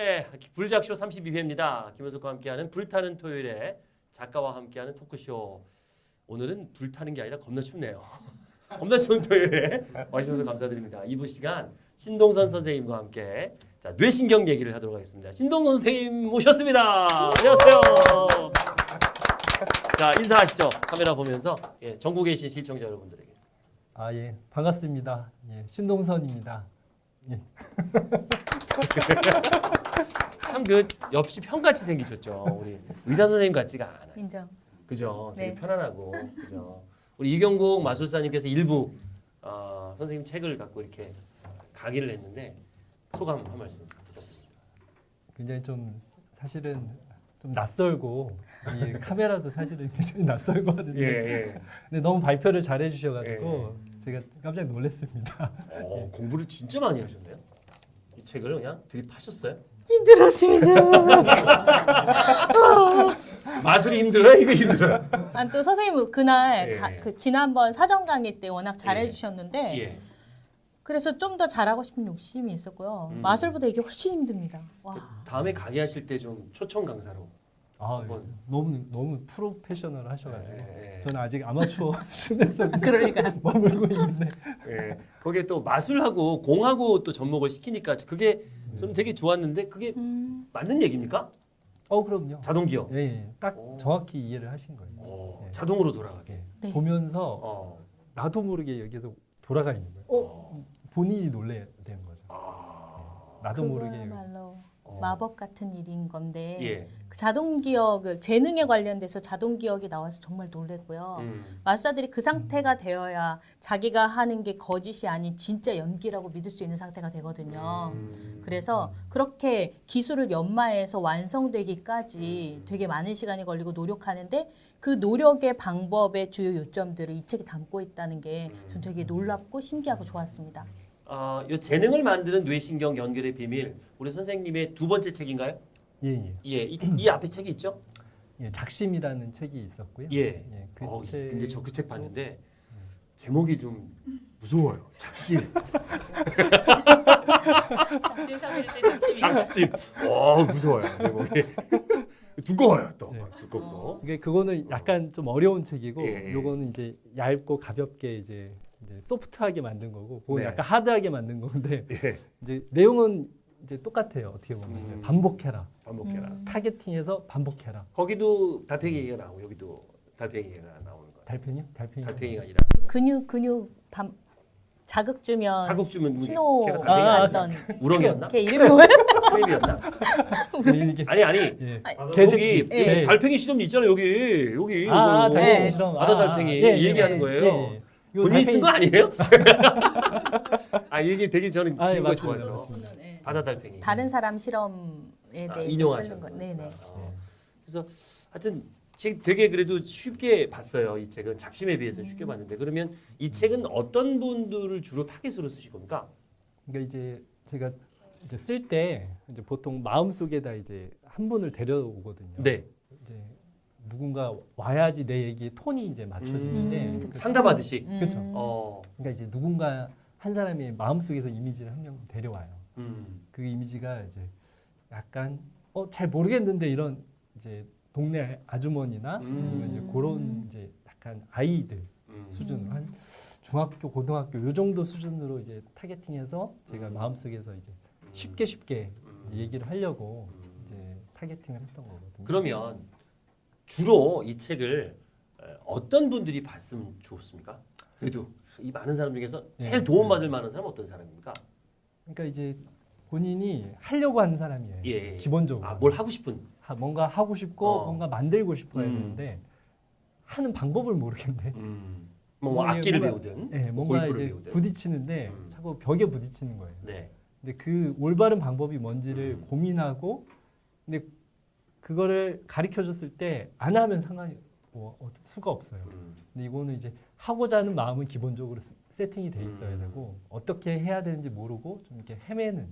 네, 불작쇼 32회입니다. 김효석과 함께하는 불타는 토요일에 작가와 함께하는 토크쇼. 오늘은 불타는 게 아니라 겁나 춥네요. 겁나 추운 토요일에 와주셔서 감사드립니다. 2부 시간 신동선 선생님과 함께 자, 뇌신경 얘기를 하도록 하겠습니다. 신동선 선생님 모셨습니다. 안녕하세요. 자, 인사하시죠. 카메라 보면서 예, 전국에 계신 시청자 여러분들에게. 아, 예. 반갑습니다. 예, 신동선입니다. 예. 참 그 옆이 형같이 생기셨죠. 우리 의사 선생님 같지가 않아요. 인정. 그죠? 되게 네. 편안하고 그죠? 우리 이경국 마술사님께서 일부 선생님 책을 갖고 이렇게 강의를 했는데 소감 한 말씀 부탁드립니다. 굉장히 좀 사실은 좀 낯설고 이 카메라도 사실은 굉장히 낯설거든요. 예. 근데 너무 발표를 잘 해주셔가지고 제가 깜짝 놀랐습니다. 공부를 진짜 많이 하셨네요. 이 책을 그냥 들이파셨어요? 힘들었습니다. 마술이 힘들어요? 이거 힘들어요? 또 선생님 그날 예. 그 지난번 사전 강의 때 워낙 잘해 예. 주셨는데 예. 그래서 좀 더 잘하고 싶은 욕심이 있었고요. 마술보다 이게 훨씬 힘듭니다. 와. 다음에 강의하실 때 좀 초청 강사로. 아, 한번. 너무 프로페셔널 하셔가지고 예. 저는 아직 아마추어 수준에서 그러니까. 머물고 있는데 예. 거기에 또 마술하고 공하고 또 접목을 시키니까 그게 저는 되게 좋았는데 그게 맞는 얘기입니까? 그럼요. 자동 기억. 예, 딱 오. 정확히 이해를 하신 거예요. 예. 자동으로 돌아가게. 예. 네. 보면서 어. 나도 모르게 여기서 돌아가 있는 거예요. 본인이 놀래야 되는 거죠. 나도 모르게 그거야말로 마법 같은 일인 건데 예. 그 자동 기억을 재능에 관련돼서 자동 기억이 나와서 정말 놀랬고요. 마술사들이 그 상태가 되어야 자기가 하는 게 거짓이 아닌 진짜 연기라고 믿을 수 있는 상태가 되거든요. 그래서 그렇게 기술을 연마해서 완성되기까지 되게 많은 시간이 걸리고 노력하는데 그 노력의 방법의 주요 요점들을 이 책이 담고 있다는 게 전 되게 놀랍고 신기하고 좋았습니다. 이 재능을 만드는 뇌신경 연결의 비밀. 우리 선생님의 두 번째 책인가요? 예. 예, 이 앞에 책이 있죠? 예, 작심이라는 책이 있었고요. 예. 그 근데 저 그 책 봤는데 제목이 좀 무서워요. 작심. 작심. 무서워요. 제목이. 두꺼워요 또. 네. 두껍고. 그거는 약간 좀 어려운 책이고, 예. 요거는 이제 얇고 가볍게 이제 소프트하게 만든 거고, 그건 네. 약간 하드하게 만든 건데, 예. 이제 내용은 이제 똑같아요. 어떻게 보면 이제 반복해라. 반복해라. 타겟팅해서 반복해라. 거기도 달팽이 얘기가 나오고 여기도 달팽이 얘기가 나오는 거예요. 달팽이요? 달팽이가 아니라 근육 자극 주면 자극 주면 신호 걔가 달팽이 받던 우렁이었나? 걔 이름이 뭐예요? 크랩이었나? 이게 아니. 예. 여기 예. 달팽이 실험 있잖아요. 여기 아, 이거. 달팽이 네. 실험. 바다 달팽이 이 얘기하는 거예요. 요 본인이 쓴 달팽이- 거 아니에요? 이게 되게 저는 아, 예, 기분가 맞습니다. 좋아서 맞습니다. 바다 달팽이. 다른 사람 실험에 대해서 인용하셨 쓰는 거. 네네. 그래서 하여튼 책 되게 그래도 쉽게 봤어요. 이 책은 작심에 비해서 쉽게 봤는데 그러면 이 책은 어떤 분들을 주로 타겟으로 쓰실 겁니까? 그러니까 이제 제가 이제 쓸 때 이제 보통 마음 속에다 이제 한 분을 데려오거든요. 네. 이제 누군가 와야지 내 얘기의 톤이 이제 맞춰지는데 그쵸. 상담하듯이. 그렇죠. 그러니까 이제 누군가 한 사람이 마음 속에서 이미지를 한 명 데려와요. 그 이미지가 이제 약간 잘 모르겠는데 이런 이제 동네 아주머니나 아니면 이제 그런 이제 약간 아이들 수준으로 한 중학교, 고등학교 요 정도 수준으로 이제 타겟팅해서 제가 마음속에서 이제 쉽게 얘기를 하려고 이제 타겟팅을 했던 거거든요. 그러면 주로 이 책을 어떤 분들이 봤으면 좋습니까? 그래도 이 많은 사람 중에서 제일 도움받을 만한 사람은 어떤 사람입니까? 그러니까 이제 본인이 하려고 하는 사람이에요. 예. 기본적으로. 뭘 하고 싶은. 뭔가 하고 싶고 뭔가 만들고 싶어 했는데 하는 방법을 모르겠네. 뭐 악기를 뭔가- 배우든 네, 뭐 뭔가 골프를 이제 배우든. 부딪히는데 자꾸 벽에 부딪히는 거예요. 네. 근데 그 올바른 방법이 뭔지를 고민하고 근데 그거를 가르쳐 줬을 때 안 하면 상관이 수가 없어요. 근데 이거는 이제 하고자 하는 마음은 기본적으로 세팅이 돼 있어야 되고 어떻게 해야 되는지 모르고 좀 이렇게 헤매는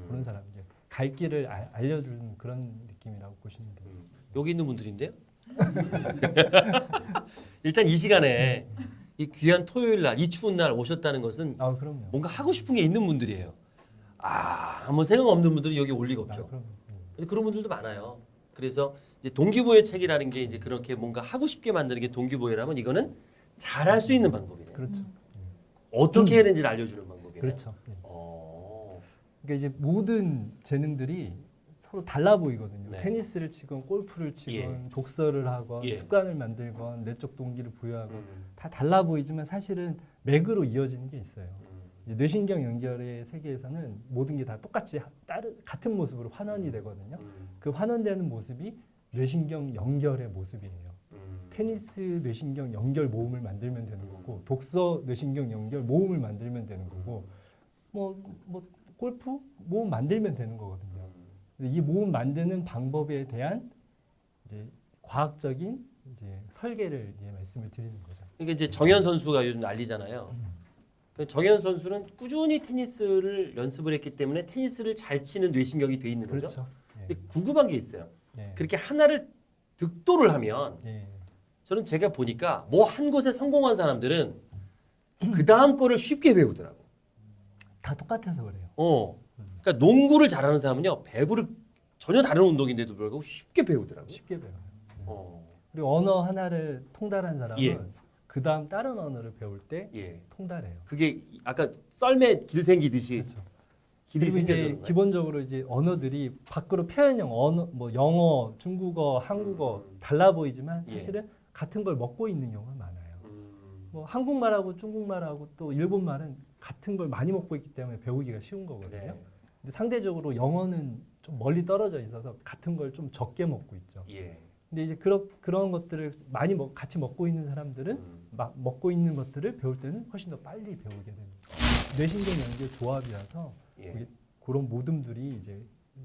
그런 사람 이제 갈 길을 알려주는 그런 느낌이라고 보시면 돼요. 여기 있는 분들인데요. 일단 이 시간에 이 귀한 토요일 날, 이 추운 날 오셨다는 것은 그럼요. 뭔가 하고 싶은 게 있는 분들이에요. 아무 생각 없는 분들은 여기 올 리가 없죠. 그럼요. 근데 그런 분들도 많아요. 그래서 이제 동기부여 책이라는 게 이제 그렇게 뭔가 하고 싶게 만드는 게 동기부여라면 이거는 잘할 수 있는 방법이네요. 그렇죠. 어떻게 해야 되는지를 알려주는 방법이네요. 그렇죠. 예. 어. 그러니까 이제 모든 재능들이 서로 달라 보이거든요. 네. 테니스를 치건 골프를 치건 예. 독서를 하건 예. 습관을 만들건 내적 동기를 부여하건 음. 다 달라 보이지만 사실은 맥으로 이어지는 게 있어요. 음. 이제 뇌신경 연결의 세계에서는 모든 게 다 똑같이 같은 모습으로 환원이 되거든요. 그 환원되는 모습이 뇌신경 연결의 모습이에요. 테니스 뇌신경 연결 모음을 만들면 되는 거고 독서 뇌신경 연결 모음을 만들면 되는 거고 뭐 골프 모음 만들면 되는 거거든요. 이 모음 만드는 방법에 대한 이제 과학적인 이제 설계를 이제 말씀을 드리는 거죠. 그러니까 이제 정현 선수가 요즘 난리잖아요. 그 정현 선수는 꾸준히 테니스를 연습을 했기 때문에 테니스를 잘 치는 뇌신경이 돼 있는 거죠. 그렇죠. 근데 궁금한 게 있어요. 예. 그렇게 하나를 득도를 하면 예. 저는 제가 보니까 뭐 한 곳에 성공한 사람들은 그 다음 거를 쉽게 배우더라고. 다 똑같아서 그래요. 그러니까 농구를 잘하는 사람은요 배구를 전혀 다른 운동인데도 불구하고 쉽게 배우더라고. 쉽게 배워요. 어. 그리고 언어 하나를 통달한 사람은 예. 그 다음 다른 언어를 배울 때 예. 통달해요. 그게 아까 썰매 길 생기듯이 그렇죠. 길이 그리고 이제 생겨서 기본적으로 이제 언어들이 밖으로 표현형 언어 뭐 영어, 중국어, 한국어 달라 보이지만 예. 사실은 같은 걸 먹고 있는 경우가 많아요. 음. 뭐 한국말하고 중국말하고 또 일본말은 같은 걸 많이 먹고 있기 때문에 배우기가 쉬운 거거든요. 네. 근데 상대적으로 영어는 좀 멀리 떨어져 있어서 같은 걸 좀 적게 먹고 있죠. 예. 근데 이제 그런 것들을 많이 같이 먹고 있는 사람들은 막 먹고 있는 것들을 배울 때는 훨씬 더 빨리 배우게 됩니다. 뇌신경 연결 조합이라서 예. 그게 그런 모듬들이 이제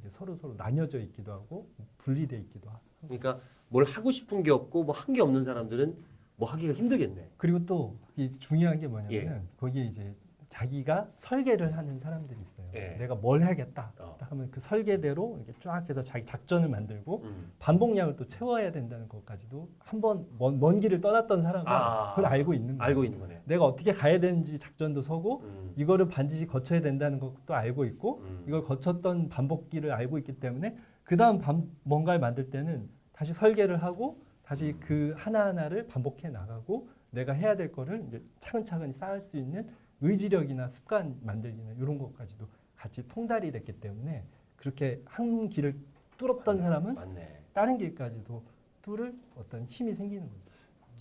서로 나뉘어져 있기도 하고 분리돼 있기도 하고. 그러니까 뭘 하고 싶은 게 없고 뭐 한 게 없는 사람들은 뭐 하기가 힘들겠네. 그리고 또 중요한 게 뭐냐면 예. 거기에 이제 자기가 설계를 하는 사람들이 있어요. 예. 내가 뭘 해야겠다. 어. 딱 하면 그 설계대로 이렇게 쫙 해서 자기 작전을 만들고 음. 반복량을 또 채워야 된다는 것까지도 한번 먼 길을 떠났던 사람은 그걸 알고 있는 거예요. 알고 있는 거네. 내가 어떻게 가야 되는지 작전도 서고 이거를 반드시 거쳐야 된다는 것도 알고 있고 이걸 거쳤던 반복기를 알고 있기 때문에 그 다음 뭔가를 만들 때는 다시 설계를 하고 다시 그 하나하나를 반복해 나가고 내가 해야 될 거를 이제 차근차근 쌓을 수 있는 의지력이나 습관 만들기나 이런 것까지도 같이 통달이 됐기 때문에 그렇게 한 길을 뚫었던 사람은 맞네. 다른 길까지도 뚫을 어떤 힘이 생기는 거죠.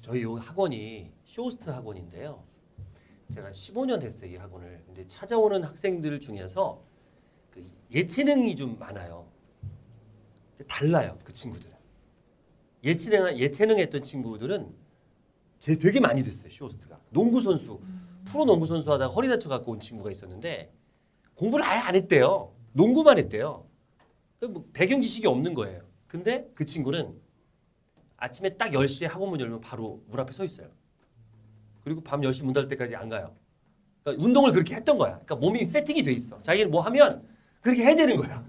저희 요 학원이 쇼호스트 학원인데요. 제가 15년 됐어요, 이 학원을. 근데 찾아오는 학생들 중에서 그 예체능이 좀 많아요. 근데 달라요, 그 친구들은. 예체능 했던 친구들은 되게 많이 됐어요, 쇼호스트가. 농구 선수, 프로 농구 선수 하다가 허리 다쳐 갖고 온 친구가 있었는데 공부를 아예 안 했대요. 농구만 했대요. 뭐 배경 지식이 없는 거예요. 근데 그 친구는 아침에 딱 10시에 학원 문 열면 바로 문 앞에 서 있어요. 그리고 밤 10시 문 닫을 때까지 안 가요. 그러니까 운동을 그렇게 했던 거야. 그러니까 몸이 세팅이 돼 있어. 자기는 뭐 하면 그렇게 해야 되는 거야.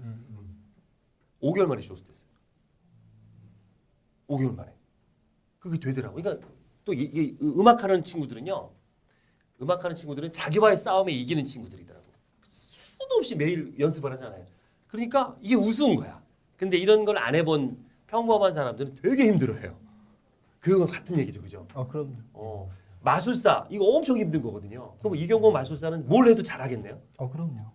5개월 만에 쇼스 됐어요. 5개월 만에. 그게 되더라고. 그러니까 또 이 음악하는 친구들은요. 음악하는 친구들은 자기와의 싸움에 이기는 친구들이더라고. 수도 없이 매일 연습을 하잖아요. 그러니까 이게 우스운 거야. 근데 이런 걸 안 해본 평범한 사람들은 되게 힘들어해요. 그런 거 같은 얘기죠, 그죠? 그럼요. 마술사 이거 엄청 힘든 거거든요. 그럼 이경범 마술사는 뭘 해도 잘하겠네요. 그럼요.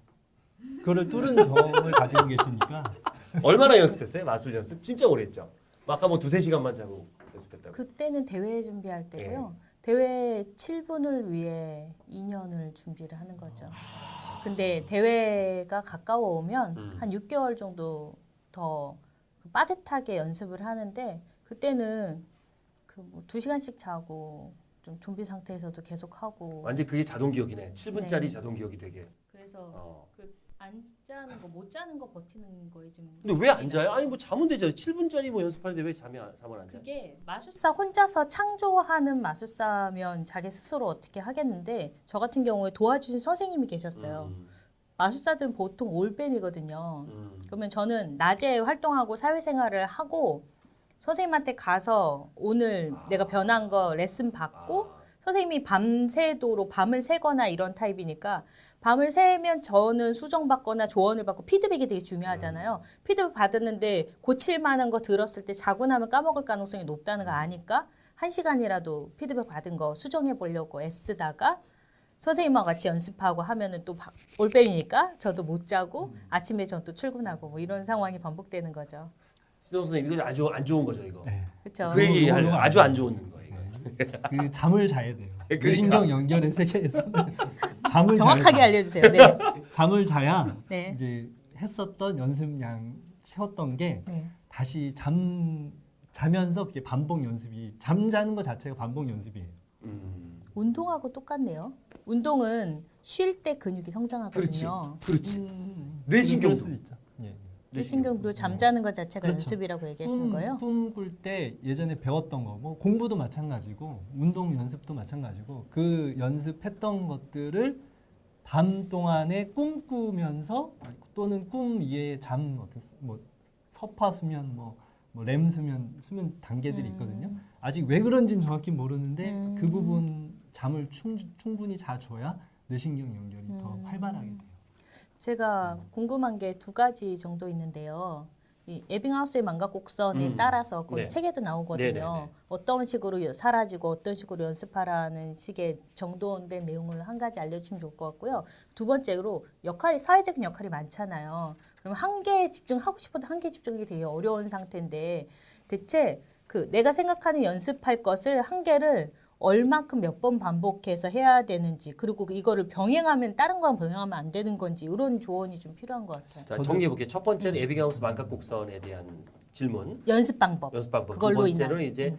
그거를 뚫은 경험을 가지고 계시니까. 얼마나 연습했어요? 마술 연습 진짜 오래 했죠. 아까 뭐 2-3시간만 자고 연습했다고. 그때는 대회 준비할 때고요. 대회 7분을 위해 2년을 준비를 하는 거죠. 근데 대회가 가까워 오면 한 6개월 정도 더 빠듯하게 연습을 하는데 그때는 그 뭐 2시간씩 자고 좀 좀비 상태에서도 계속 하고. 완전 그게 자동 기억이네. 7분짜리 네. 자동 기억이 되게. 그래서 그 안 자는 거 못 자는 거 버티는 거에 좀. 근데 왜 안 자요? 아니 뭐 자면 되잖아요. 7분짜리 뭐 연습하는데 왜 잠을 안 자요? 그게 마술사 혼자서 창조하는 마술사면 자기 스스로 어떻게 하겠는데 저 같은 경우에 도와주신 선생님이 계셨어요. 마술사들은 보통 올빼미거든요. 그러면 저는 낮에 활동하고 사회생활을 하고 선생님한테 가서 오늘 내가 변한 거 레슨 받고 선생님이 밤새도록 밤을 새거나 이런 타입이니까 밤을 새면 저는 수정받거나 조언을 받고 피드백이 되게 중요하잖아요. 피드백 받았는데 고칠 만한 거 들었을 때 자고 나면 까먹을 가능성이 높다는 거 아니까 1시간이라도 피드백 받은 거 수정해 보려고 애쓰다가 선생님하고 같이 연습하고 하면은 또 올빼미니까 저도 못 자고 아침에 전 또 출근하고 뭐 이런 상황이 반복되는 거죠. 신동 선생님 이거 아주 안 좋은 거죠 이거. 네. 그렇죠. 그 얘기 이거 아주 안 좋은 거예요. 그 잠을 자야 돼요. 그러니까. 뇌신경 연결의 세계에서는 잠을 정확하게 자야 알려주세요. 네. 잠을 자야 네. 이제 했었던 연습량 채웠던 게 네. 다시 자면서 그게 반복 연습이 잠자는 것 자체가 반복 연습이에요. 운동하고 똑같네요. 운동은 쉴 때 근육이 성장하거든요. 그렇지. 그럴 뇌신경도. 수도 있죠. 예. 뇌신경도 잠자는 것 자체가 그렇죠. 연습이라고 얘기하시는 거예요? 꿈 꿀 때 예전에 배웠던 거, 뭐 공부도 마찬가지고 운동 연습도 마찬가지고 그 연습했던 것들을 밤 동안에 꿈꾸면서 또는 꿈 이외의 잠 어떤 뭐 서파 수면 뭐 렘 수면 단계들이 있거든요. 아직 왜 그런지는 정확히 모르는데 그 부분 잠을 충분히 자줘야 뇌신경 연결이 더 활발하게 돼요. 제가 궁금한 게 두 가지 정도 있는데요. 이 에빙하우스의 망각곡선에 따라서 거기 네. 책에도 나오거든요. 네네네. 어떤 식으로 사라지고 어떤 식으로 연습하라는 식의 정돈된 내용을 한 가지 알려주시면 좋을 것 같고요. 두 번째로 사회적인 역할이 많잖아요. 그럼 한 개에 집중하고 싶어도 한 개에 집중하기 되게 어려운 상태인데 대체 그 내가 생각하는 연습할 것을 한 개를 얼마큼 몇 번 반복해서 해야 되는지 그리고 이거를 병행하면 다른 거랑 병행하면 안 되는 건지 이런 조언이 좀 필요한 것 같아요. 자, 정리해 볼게요. 첫 번째는 에빙하우스 망각곡선에 대한 질문. 연습 방법. 연습 방법. 두 그걸로 번째는 인한. 이제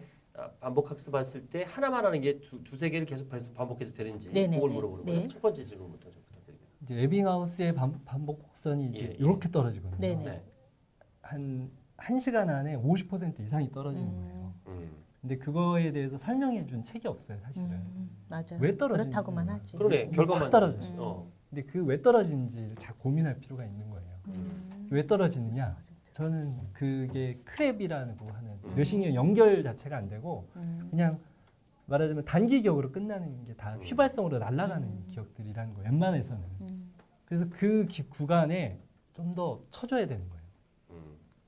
반복 학습했을 때 하나만 하는 게 두세 개를 계속 반복해도 되는지 네네네. 그걸 물어보는 거예요. 네. 첫 번째 질문부터 좀 부탁드립니다. 이제 에빙하우스의 반복 곡선이 이제 예, 예. 이렇게 떨어지거든요. 네네. 네. 한 1시간 안에 50% 이상이 떨어지는 거예요. 근데 그거에 대해서 설명해 준 책이 없어요, 사실은. 맞아요. 왜 떨어지는지 그렇다고만 하지. 그러네. 결과만 확 떨어져요. 어. 근데 그 왜 떨어지는지를 잘 고민할 필요가 있는 거예요. 왜 떨어지느냐? 저는 그게 크랩이라고 하는 뇌신경 연결 자체가 안 되고 그냥 말하자면 단기 기억으로 끝나는 게 다 휘발성으로 날아가는 기억들이라는 거예요. 웬만해서는. 그래서 그 구간에 좀 더 쳐줘야 되는 거예요.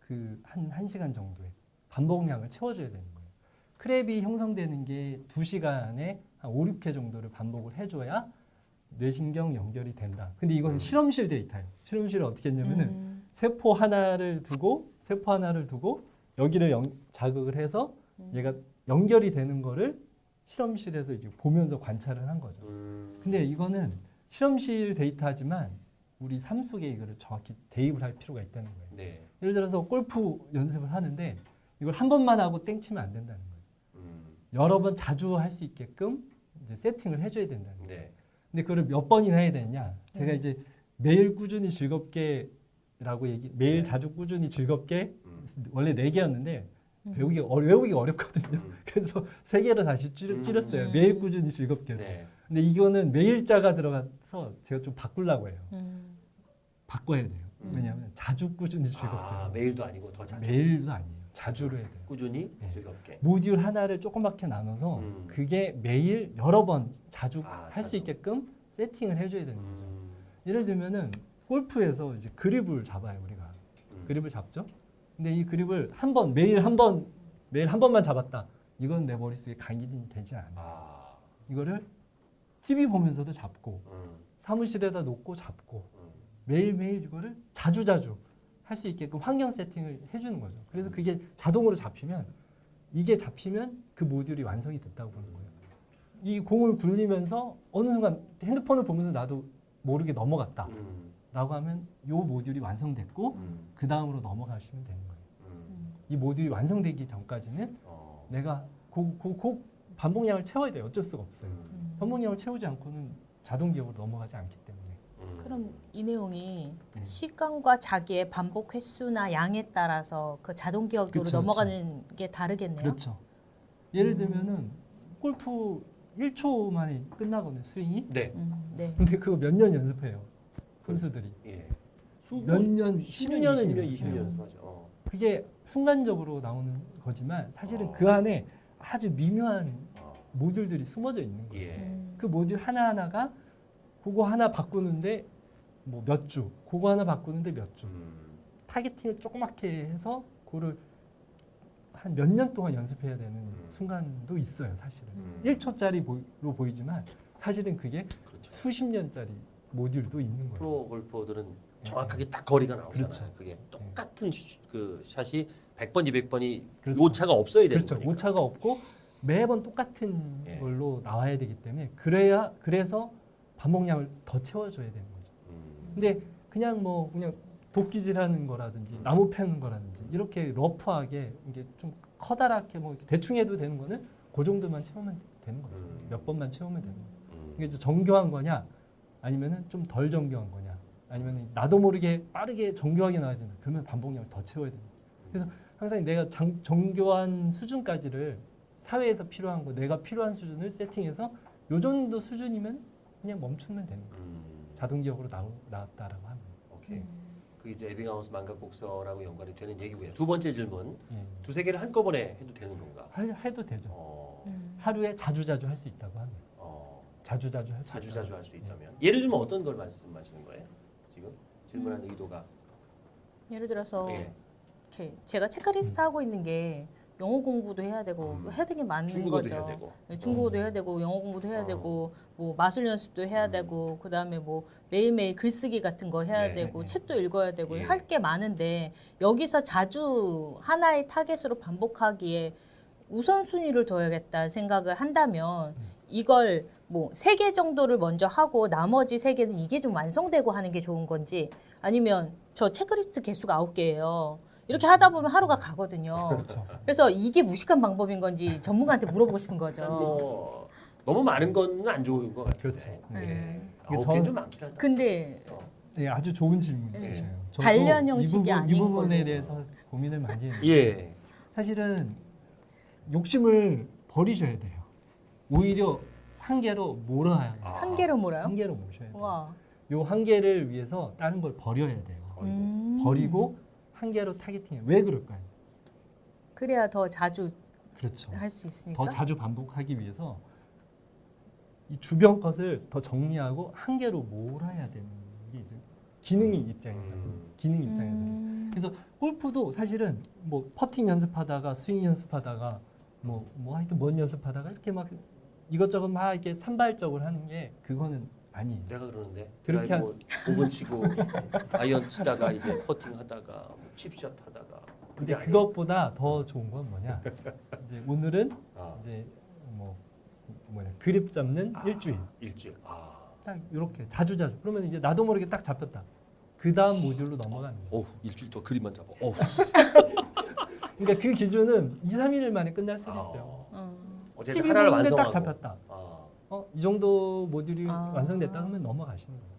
그 한 시간 정도의 반복량을 채워줘야 되는 거예요. 크랩이 형성되는 게 2시간에 한 5, 6회 정도를 반복을 해줘야 뇌신경 연결이 된다. 근데 이건 실험실 데이터예요. 실험실을 어떻게 했냐면은 세포 하나를 두고 여기를 자극을 해서 얘가 연결이 되는 거를 실험실에서 이제 보면서 관찰을 한 거죠. 근데 이거는 실험실 데이터지만 우리 삶 속에 이거를 정확히 대입을 할 필요가 있다는 거예요. 네. 예를 들어서 골프 연습을 하는데 이걸 한 번만 하고 땡치면 안 된다는 거예요. 여러 번 자주 할 수 있게끔 이제 세팅을 해줘야 된다는 거예요. 네. 근데 그걸 몇 번이나 해야 되느냐? 제가 이제 매일 꾸준히 즐겁게라고 매일 자주 꾸준히 즐겁게 원래 4개였는데 외우기 어렵거든요. 그래서 3개로 다시 줄였어요. 매일 꾸준히 즐겁게. 네. 근데 이거는 매일자가 들어가서 제가 좀 바꾸려고 해요. 바꿔야 돼요. 왜냐하면 자주 꾸준히 즐겁게. 매일도 아니고 더 자주. 매일도 아니에요. 자주로 해야 돼요. 꾸준히 네. 즐겁게. 모듈 하나를 조그맣게 나눠서 그게 매일 여러 번 자주 할 수 자주. 있게끔 세팅을 해줘야 되는 거죠. 예를 들면은 골프에서 이제 그립을 잡아요 우리가. 그립을 잡죠. 근데 이 그립을 매일 한 번만 잡았다. 이건 내 머릿속에 각인이 되지 않아. 이거를 TV 보면서도 잡고 사무실에다 놓고 잡고 매일매일 이거를 자주 할 수 있게끔 환경 세팅을 해주는 거죠. 그래서 그게 자동으로 잡히면 그 모듈이 완성이 됐다고 보는 거예요. 이 공을 굴리면서 어느 순간 핸드폰을 보면서 나도 모르게 넘어갔다 라고 하면 이 모듈이 완성됐고 그 다음으로 넘어가시면 되는 거예요. 이 모듈이 완성되기 전까지는 내가 그 반복량을 채워야 돼요. 어쩔 수가 없어요. 반복량을 채우지 않고는 자동 기억으로 넘어가지 않기 때문에. 그럼 이 내용이 시간과 자기의 반복 횟수나 양에 따라서 그 자동 기억으로 그쵸, 넘어가는 게 다르겠네요. 그렇죠. 예를 들면은 골프 1초 만에 끝나거든요. 스윙이. 네. 네. 근데 그거 몇 년 연습해요. 선수들이. 예. 몇 년, 10년은 10년은 20년 연습하죠. 그게 순간적으로 나오는 거지만 사실은 그 안에 아주 미묘한 모듈들이 숨어져 있는 거예요. 예. 그 모듈 하나하나가 그거 하나 바꾸는데 뭐 몇 주, 그거 하나 바꾸는데 몇 주. 타겟팅을 조그맣게 해서 그거를 한 몇 년 동안 연습해야 되는 순간도 있어요, 사실은. 1초짜리로 보이지만 사실은 그게 그렇죠. 수십 년짜리 모듈도 있는 거예요. 프로 골퍼들은 정확하게 딱 거리가 나오잖아요. 그렇죠. 그게 똑같은 그 샷이 100번, 200번이 그렇죠. 오차가 없어야 되는 그렇죠. 거니까. 오차가 없고 매번 똑같은 예. 걸로 나와야 되기 때문에 그래서 반복량을 더 채워줘야 되는 거죠. 근데 그냥 뭐 그냥 도끼질하는 거라든지 나무 패는 거라든지 이렇게 러프하게 이게 좀 커다랗게 뭐 이렇게 대충 해도 되는 거는 그 정도만 채우면 되는 거죠. 몇 번만 채우면 되는 거죠. 이게 이제 정교한 거냐 아니면은 좀 덜 정교한 거냐 아니면 나도 모르게 빠르게 정교하게 나와야 되나 그러면 반복량을 더 채워야 되는 거죠. 그래서 항상 내가 정교한 수준까지를 사회에서 필요한 거 내가 필요한 수준을 세팅해서 요 정도 수준이면 그냥 멈추면 되는 거예요. 자동기억으로 나왔다라고 하면. 오케이. 그 이제 에빙하우스 망각곡서라고 연관이 되는 얘기고요. 두 번째 질문. 예. 두세 개를 한꺼번에 해도 되는 건가? 해도 되죠. 어, 하루에 자주자주 할 수 있다고 하면. 자주자주 할 수 자주자주 할 수 있다면. 예를 들면 어떤 걸 말씀하시는 거예요? 지금 질문하는 의도가. 예를 들어서 예. 이렇게 제가 체크리스트 하고 있는 게 영어 공부도 해야 되고 해야 되는 게 많은 중국어도 거죠. 해야 되고. 네, 중국어도 해야 되고 영어 공부도 해야 어. 되고 뭐 마술 연습도 해야 되고 그다음에 뭐 매일매일 글쓰기 같은 거 해야 네. 되고 책도 읽어야 되고 예. 할 게 많은데 여기서 자주 하나의 타겟으로 반복하기에 우선순위를 둬야겠다 생각을 한다면 이걸 뭐 3개 정도를 먼저 하고 나머지 3개는 이게 좀 완성되고 하는 게 좋은 건지 아니면 저 체크리스트 개수가 9개예요. 이렇게 하다 보면 하루가 가거든요. 그렇죠. 그래서 이게 무식한 방법인 건지 전문가한테 물어보고 싶은 거죠. 일단 뭐 너무 많은 건 안 좋은 것 같아요. 그렇죠. 예. 이게 9개는 좀 많긴 하다. 근데 예, 아주 좋은 질문이에요. 예. 저도 단련 형식이 이 아닌 부분에 걸로. 대해서 고민을 많이 해요. 예. 사실은 욕심을 버리셔야 돼요. 오히려 한계로 몰아야 돼요. 한 개로 몰아요? 한계로 모셔야 돼요. 와. 요 한계를 위해서 다른 걸 버려야 돼요. 버리고 한계로 타겟팅해. 왜 그럴까요? 그래야 더 자주 그렇죠. 할 수 있으니까. 더 자주 반복하기 위해서 이 주변 것을 더 정리하고 한계로 몰아야 되는 게 있어요. 기능이 입장에서. 기능 입장에서. 그래서 골프도 사실은 뭐 퍼팅 연습하다가 스윙 연습하다가 뭐 하여튼 뭔 연습하다가 이렇게 막 이것저것 막 이렇게 산발적으로 하는 게 그거는 아니에요. 내가 그러는데 그렇게 드라이브 5분 치고 아이언 치다가 이제 퍼팅 하다가 뭐 칩샷 하다가 근데 아니에요. 그것보다 더 좋은 건 뭐냐? 이제 오늘은 아, 이제 그립 잡는 일주일. 일주일. 아. 딱 이렇게 자주자주. 그러면 이제 나도 모르게 딱 잡혔다. 그 다음 모듈로 넘어가는 거예요. 어우, 일주일 더 그림만 잡아. 어우. 그러니까 그 기준은 2, 3일을 만에 끝날 수도 있어요. 어쨌든 12분 하나를 후에 딱 완성하고. 잡혔다. 아. 이 정도 모듈이 아. 완성됐다 하면 넘어가시는 거예요.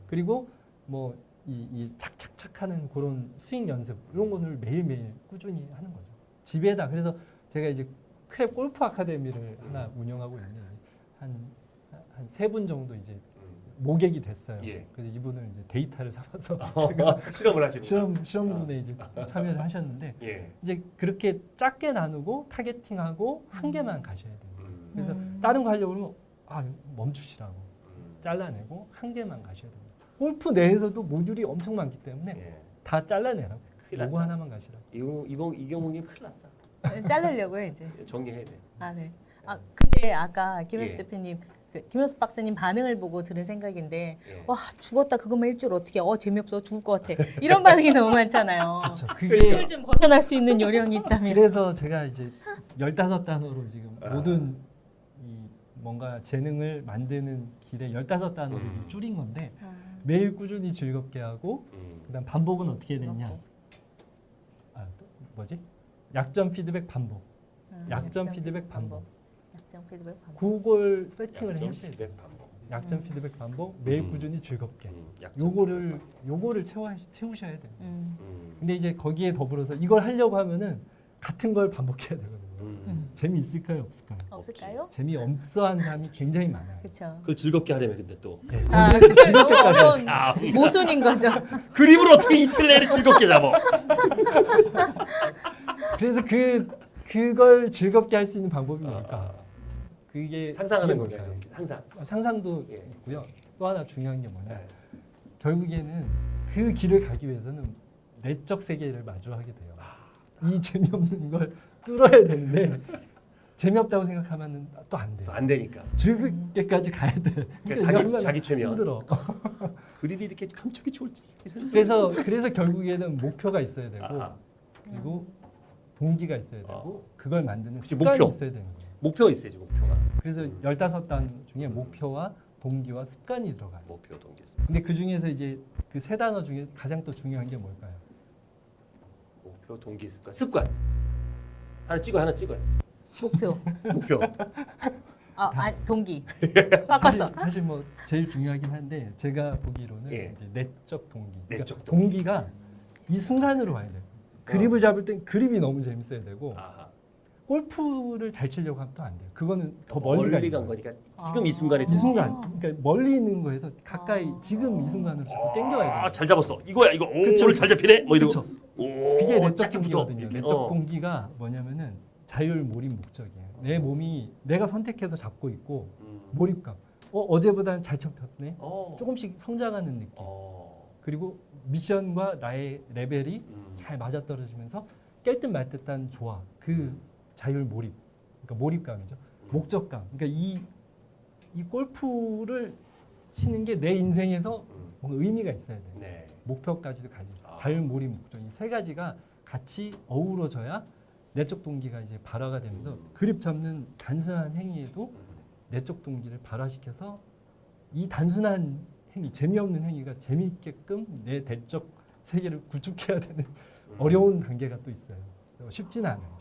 그리고 뭐 이 착착착 하는 그런 스윙 연습 이런 거를 매일매일 꾸준히 하는 거죠. 집에다. 그래서 제가 이제 크랩 골프 아카데미를 하나 운영하고 있는데 한 3분 정도 이제 모객이 됐어요. 예. 그래서 이분을 이제 데이터를 삼아서 실험을 하시는 실험분에 이제 참여를 하셨는데 예. 이제 그렇게 작게 나누고 타겟팅하고 한 개만 가셔야 돼요. 그래서 음. 다른 거 하려고 그러면 멈추시라고 잘라내고 한 개만 가셔야 됩니다. 골프 내에서도 모듈이 엄청 많기 때문에 예. 다 잘라내라고. 큰일 요거 났다. 하나만 가시라고. 이경욱님 큰일 났다. 자르려고요 이제. 정리해야 돼. 아 네. 아 근데 아까 김현수 예. 대표님, 김현수 박사님 반응을 보고 들은 생각인데 예. 와 죽었다 그것만 일주일 어떻게 재미없어 죽을 것 같아 이런 반응이 너무 많잖아요. 그렇죠. 이걸 좀 벗어날 수 있는 요령이 있다면. 그래서 제가 이제 15단어로 지금 아. 모든 이 뭔가 재능을 만드는 길에 15단어로 줄인 건데 매일 꾸준히 즐겁게 하고 그다음 반복은 어떻게 해야 되냐? 또 뭐지? 약점 피드백 반복. 약점 피드백 반복. 약점 피드백 반복. 그걸 세팅을 약점 하셔야 돼요. 피드백 반복. 약점 피드백 반복 매일 꾸준히 즐겁게. 약점 요거를 채우셔야 돼요. 음. 근데 이제 거기에 더불어서 이걸 하려고 하면은 같은 걸 반복해야 되거든요. 재미 있을까요, 없을까요? 없을까요? 재미 없어 하는 사람이 굉장히 많아요. 그렇죠. 그걸 즐겁게 하려면 근데 또 네, 아, 즐겁게까지 너무 어려운 자, 모순인 거죠. 그림을 어떻게 이틀 내내 즐겁게 잡아? 그래서 그걸 즐겁게 할 수 있는 방법이 뭘까? 그게 상상하는 그게 건가요? 뭘까요? 항상. 상상도 예. 있고요. 또 하나 중요한 게 뭐냐? 네. 결국에는 그 길을 가기 위해서는 내적 세계를 마주하게 돼요. 이 재미없는 걸 뚫어야 되는데 재미없다고 생각하면 또 안 돼요. 안 되니까. 즐겁게까지 가야 돼. 그러니까 자기 최면. 힘들어. 그림이 이렇게 감촉이 좋을지. 그래서 결국에는 목표가 있어야 되고 아, 그리고 동기가 있어야 되고 그걸 만드는 그치, 습관이 목표. 있어야 되는 거예요. 목표가 있어야지 목표가. 그래서 15단 중에 목표와 동기와 습관이 들어가요. 목표 동기습. 근데 그 중에서 이제 그 세 단어 중에 가장 또 중요한 게 뭘까요? 목표 동기 습관. 습관. 하나 찍어요. 목표. 목표. 동기. 바꿨어. 사실 뭐 제일 중요하긴 한데 제가 보기로는 예. 이제 내적 동기. 내적 동기가 이 순간으로 와야 돼요. 그립을 잡을 땐 그립이 너무 재밌어야 되고 아하. 골프를 잘 치려고 하면 또 안 돼요. 그거는 더 멀리 간 가요. 거니까 지금 이 순간에 이 순간, 그러니까 멀리 있는 거에서 가까이 지금 이 순간으로 자꾸 땡겨와야 돼요. 잘 잡았어. 이거야 이거. 오, 그쵸. 오늘 잘 잡히네. 뭐 이러고. 그쵸. 오, 그게 내적 짝짝 붙어. 동기거든요. 이렇게. 내적 동기가 뭐냐면은 자율 몰입 목적이에요. 내 몸이 내가 선택해서 잡고 있고 몰입감. 어제보다는 잘 잡혔네. 조금씩 성장하는 느낌. 그리고 미션과 나의 레벨이 잘 맞아떨어지면서 깰 듯 말 듯한 조화. 그 자율 몰입. 그러니까 몰입감이죠. 목적감. 그러니까 이 골프를 치는 게 내 인생에서 뭔가 의미가 있어야 돼요. 네. 목표까지도 가지고 자율 몰입 목적 이 세 가지가 같이 어우러져야 내적 동기가 이제 발화가 되면서 그립 잡는 단순한 행위에도 내적 동기를 발화시켜서 이 단순한 행위, 재미없는 행위가 재미있게끔 내 내적 세계를 구축해야 되는 어려운 단계가 또 있어요. 쉽지는 않아요.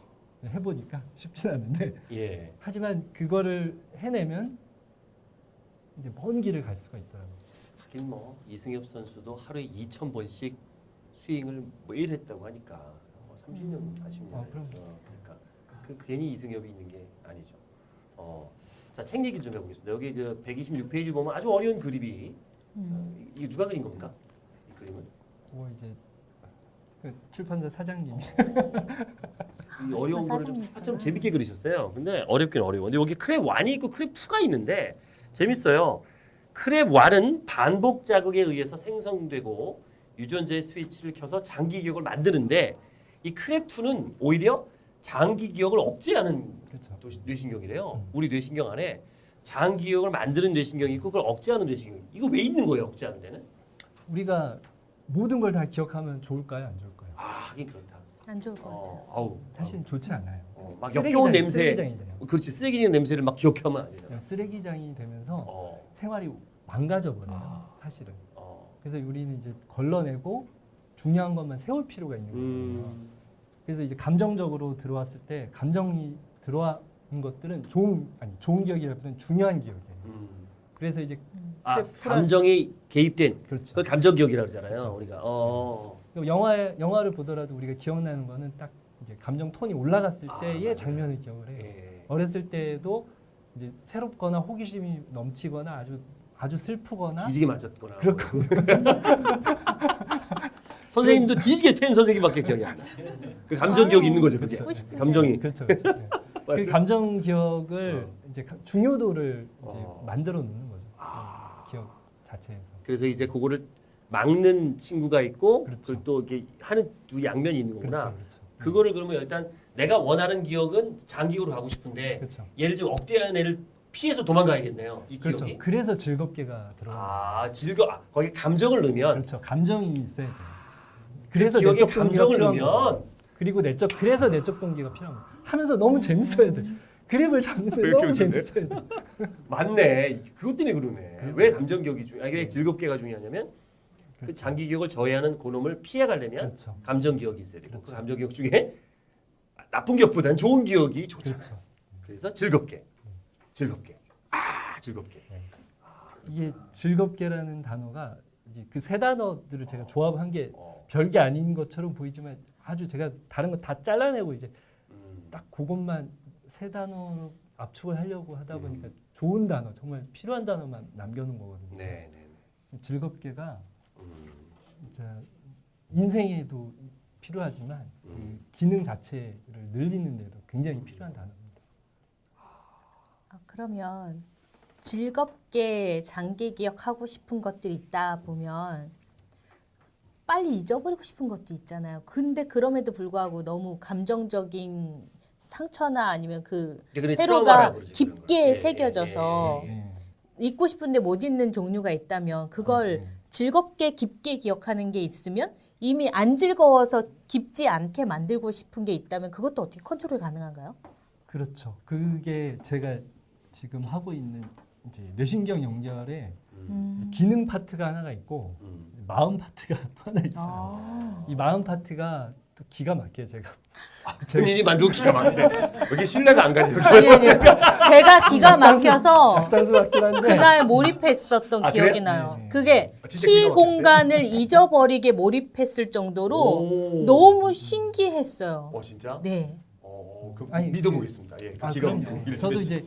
해보니까 쉽지는 않은데 예. 하지만 그거를 해내면 이제 먼 길을 갈 수가 있더라고요. 하긴 뭐 이승엽 선수도 하루에 2,000번씩 스윙을 매일 했다고 하니까 30년, 40년. 그럼. 그러니까 괜히 이승엽이 있는 게 아니죠. 자, 책 얘기 좀 해보겠습니다. 여기 그 126페이지 보면 아주 어려운 그림이 이게 누가 그린 겁니까? 이 그림은? 그거 이제 그 출판사 사장님이 이 어려운 거를 좀 재밌게 그리셨어요. 근데 어렵긴 어려워. 근데 여기 크랩 1이 있고 크랩 2가 있는데 재밌어요. 크랩 1은 반복 자극에 의해서 생성되고 유전자의 스위치를 켜서 장기 기억을 만드는데 이 크랩 2는 오히려 장기 기억을 억제하는 그렇죠. 뇌신경이래요. 우리 뇌신경 안에 장기 기억을 만드는 뇌신경이 있고 그걸 억제하는 뇌신경이 이거 왜 있는 거예요? 억제하는 데는? 우리가 모든 걸 다 기억하면 좋을까요, 안 좋을까요? 하긴 그렇다. 안 좋을 것 같아요. 아우. 사실 좋지 않아요. 막 쓰레기장이- 역겨운 냄새. 쓰레기장이 돼요. 그렇지. 쓰레기 냄새를 막 기억하면 안 되잖아. 그냥 쓰레기장이 되면서 어. 생활이 망가져 버려요. 사실은. 어. 그래서 우리는 이제 걸러내고 중요한 것만 세울 필요가 있는 거예요. 그래서 이제 감정적으로 들어왔을 때 감정이 들어온 것들은 좋은 기억이라기보다는 중요한 기억이에요. 그래서 이제 감정이 개입된 그렇죠. 그 감정 기억이라고 그러잖아요. 그렇죠. 우리가. 영화를 보더라도 우리가 기억나는 거는 딱 이제 감정 톤이 올라갔을 때의 맞아요. 장면을 기억을 해요. 예. 어렸을 때도 이제 새롭거나 호기심이 넘치거나 아주 슬프거나 뒤지게 맞았거나. 그렇고 선생님도 뒤지게 패는 선생님밖에 기억이 안 나. 그 감정 기억이 있는 거죠, 그게. 듣고 싶은데. 감정이. 그렇죠. 네. 그 감정 기억을 이제 중요도를 이제 만들어 놓는 거죠. 기억 자체에서. 그래서 이제 그거를 막는 친구가 있고 그렇죠. 그걸 또 이렇게 하는 두 양면이 있는 거구나. 그렇죠. 그거를 그러면 일단 내가 원하는 기억은 장기로 가고 싶은데 그렇죠. 얘를 지금 억대한 애를 피해서 도망가야겠네요. 이 그렇죠. 기억이. 그래서 즐겁게가 들어가요. 거기 감정을 넣으면 그렇죠. 감정이 있어야 돼요. 그래서 기억에 내적 동기가 감정을 필요한 넣으면 거예요. 그리고 그래서 내적 동기가 필요한 거예요. 하면서 너무 재밌어야 돼. 그립을 잡는데 너무 재밌어야 돼. 맞네. 그것 때문에 그러네. 왜 감정 기억이 왜 즐겁게가 중요하냐면 그 그렇죠. 장기 기억을 저해하는 그놈을 피해가려면 그렇죠. 감정 기억이 있어야 되고 그렇죠. 그 감정 기억 중에 나쁜 기억보다는 좋은 기억이 좋잖아요. 그렇죠. 그래서 즐겁게. 즐겁게. 이게 즐겁게라는 단어가 이제 그 세 단어들을 제가 조합한 게 별게 아닌 것처럼 보이지만 아주 제가 다른 거 다 잘라내고 이제 딱 그것만 세 단어로 압축을 하려고 하다 보니까 좋은 단어, 정말 필요한 단어만 남겨놓은 거거든요. 네. 즐겁게가 진짜 인생에도 필요하지만 그 기능 자체를 늘리는 데도 굉장히 필요한 단어입니다. 그러면 즐겁게 장기 기억하고 싶은 것들이 있다 보면 빨리 잊어버리고 싶은 것도 있잖아요. 근데 그럼에도 불구하고 너무 감정적인 상처나 아니면 그 그게 회로가 트라우마라고 그러죠, 그런 깊게 걸. 예, 새겨져서 예, 예, 예. 예. 잊고 싶은데 못 잊는 종류가 있다면 그걸 즐겁게 깊게 기억하는 게 있으면 이미 안 즐거워서 깊지 않게 만들고 싶은 게 있다면 그것도 어떻게 컨트롤 가능한가요? 그렇죠. 그게 제가 지금 하고 있는 이제 뇌신경 연결에 기능 파트가 하나가 있고 마음 파트가 또 하나 있어요. 아. 이 마음 파트가 또 기가 막혀요. 제가 본인이 만들고 기가 막히네. 여기 신뢰가 안 가지. 여기 아니, 아니, 제가 기가 막혀서 약장수 같긴 한데 그날 몰입했었던 아, 기억이 그래? 나요. 네. 그게 진짜 기가 시 막혔어요? 공간을 잊어버리게 몰입했을 정도로 오. 너무 신기했어요. 진짜? 네. 그 아니, 믿어보겠습니다. 예, 그 아, 기가 그럼요. 막힌 일을 저도 좀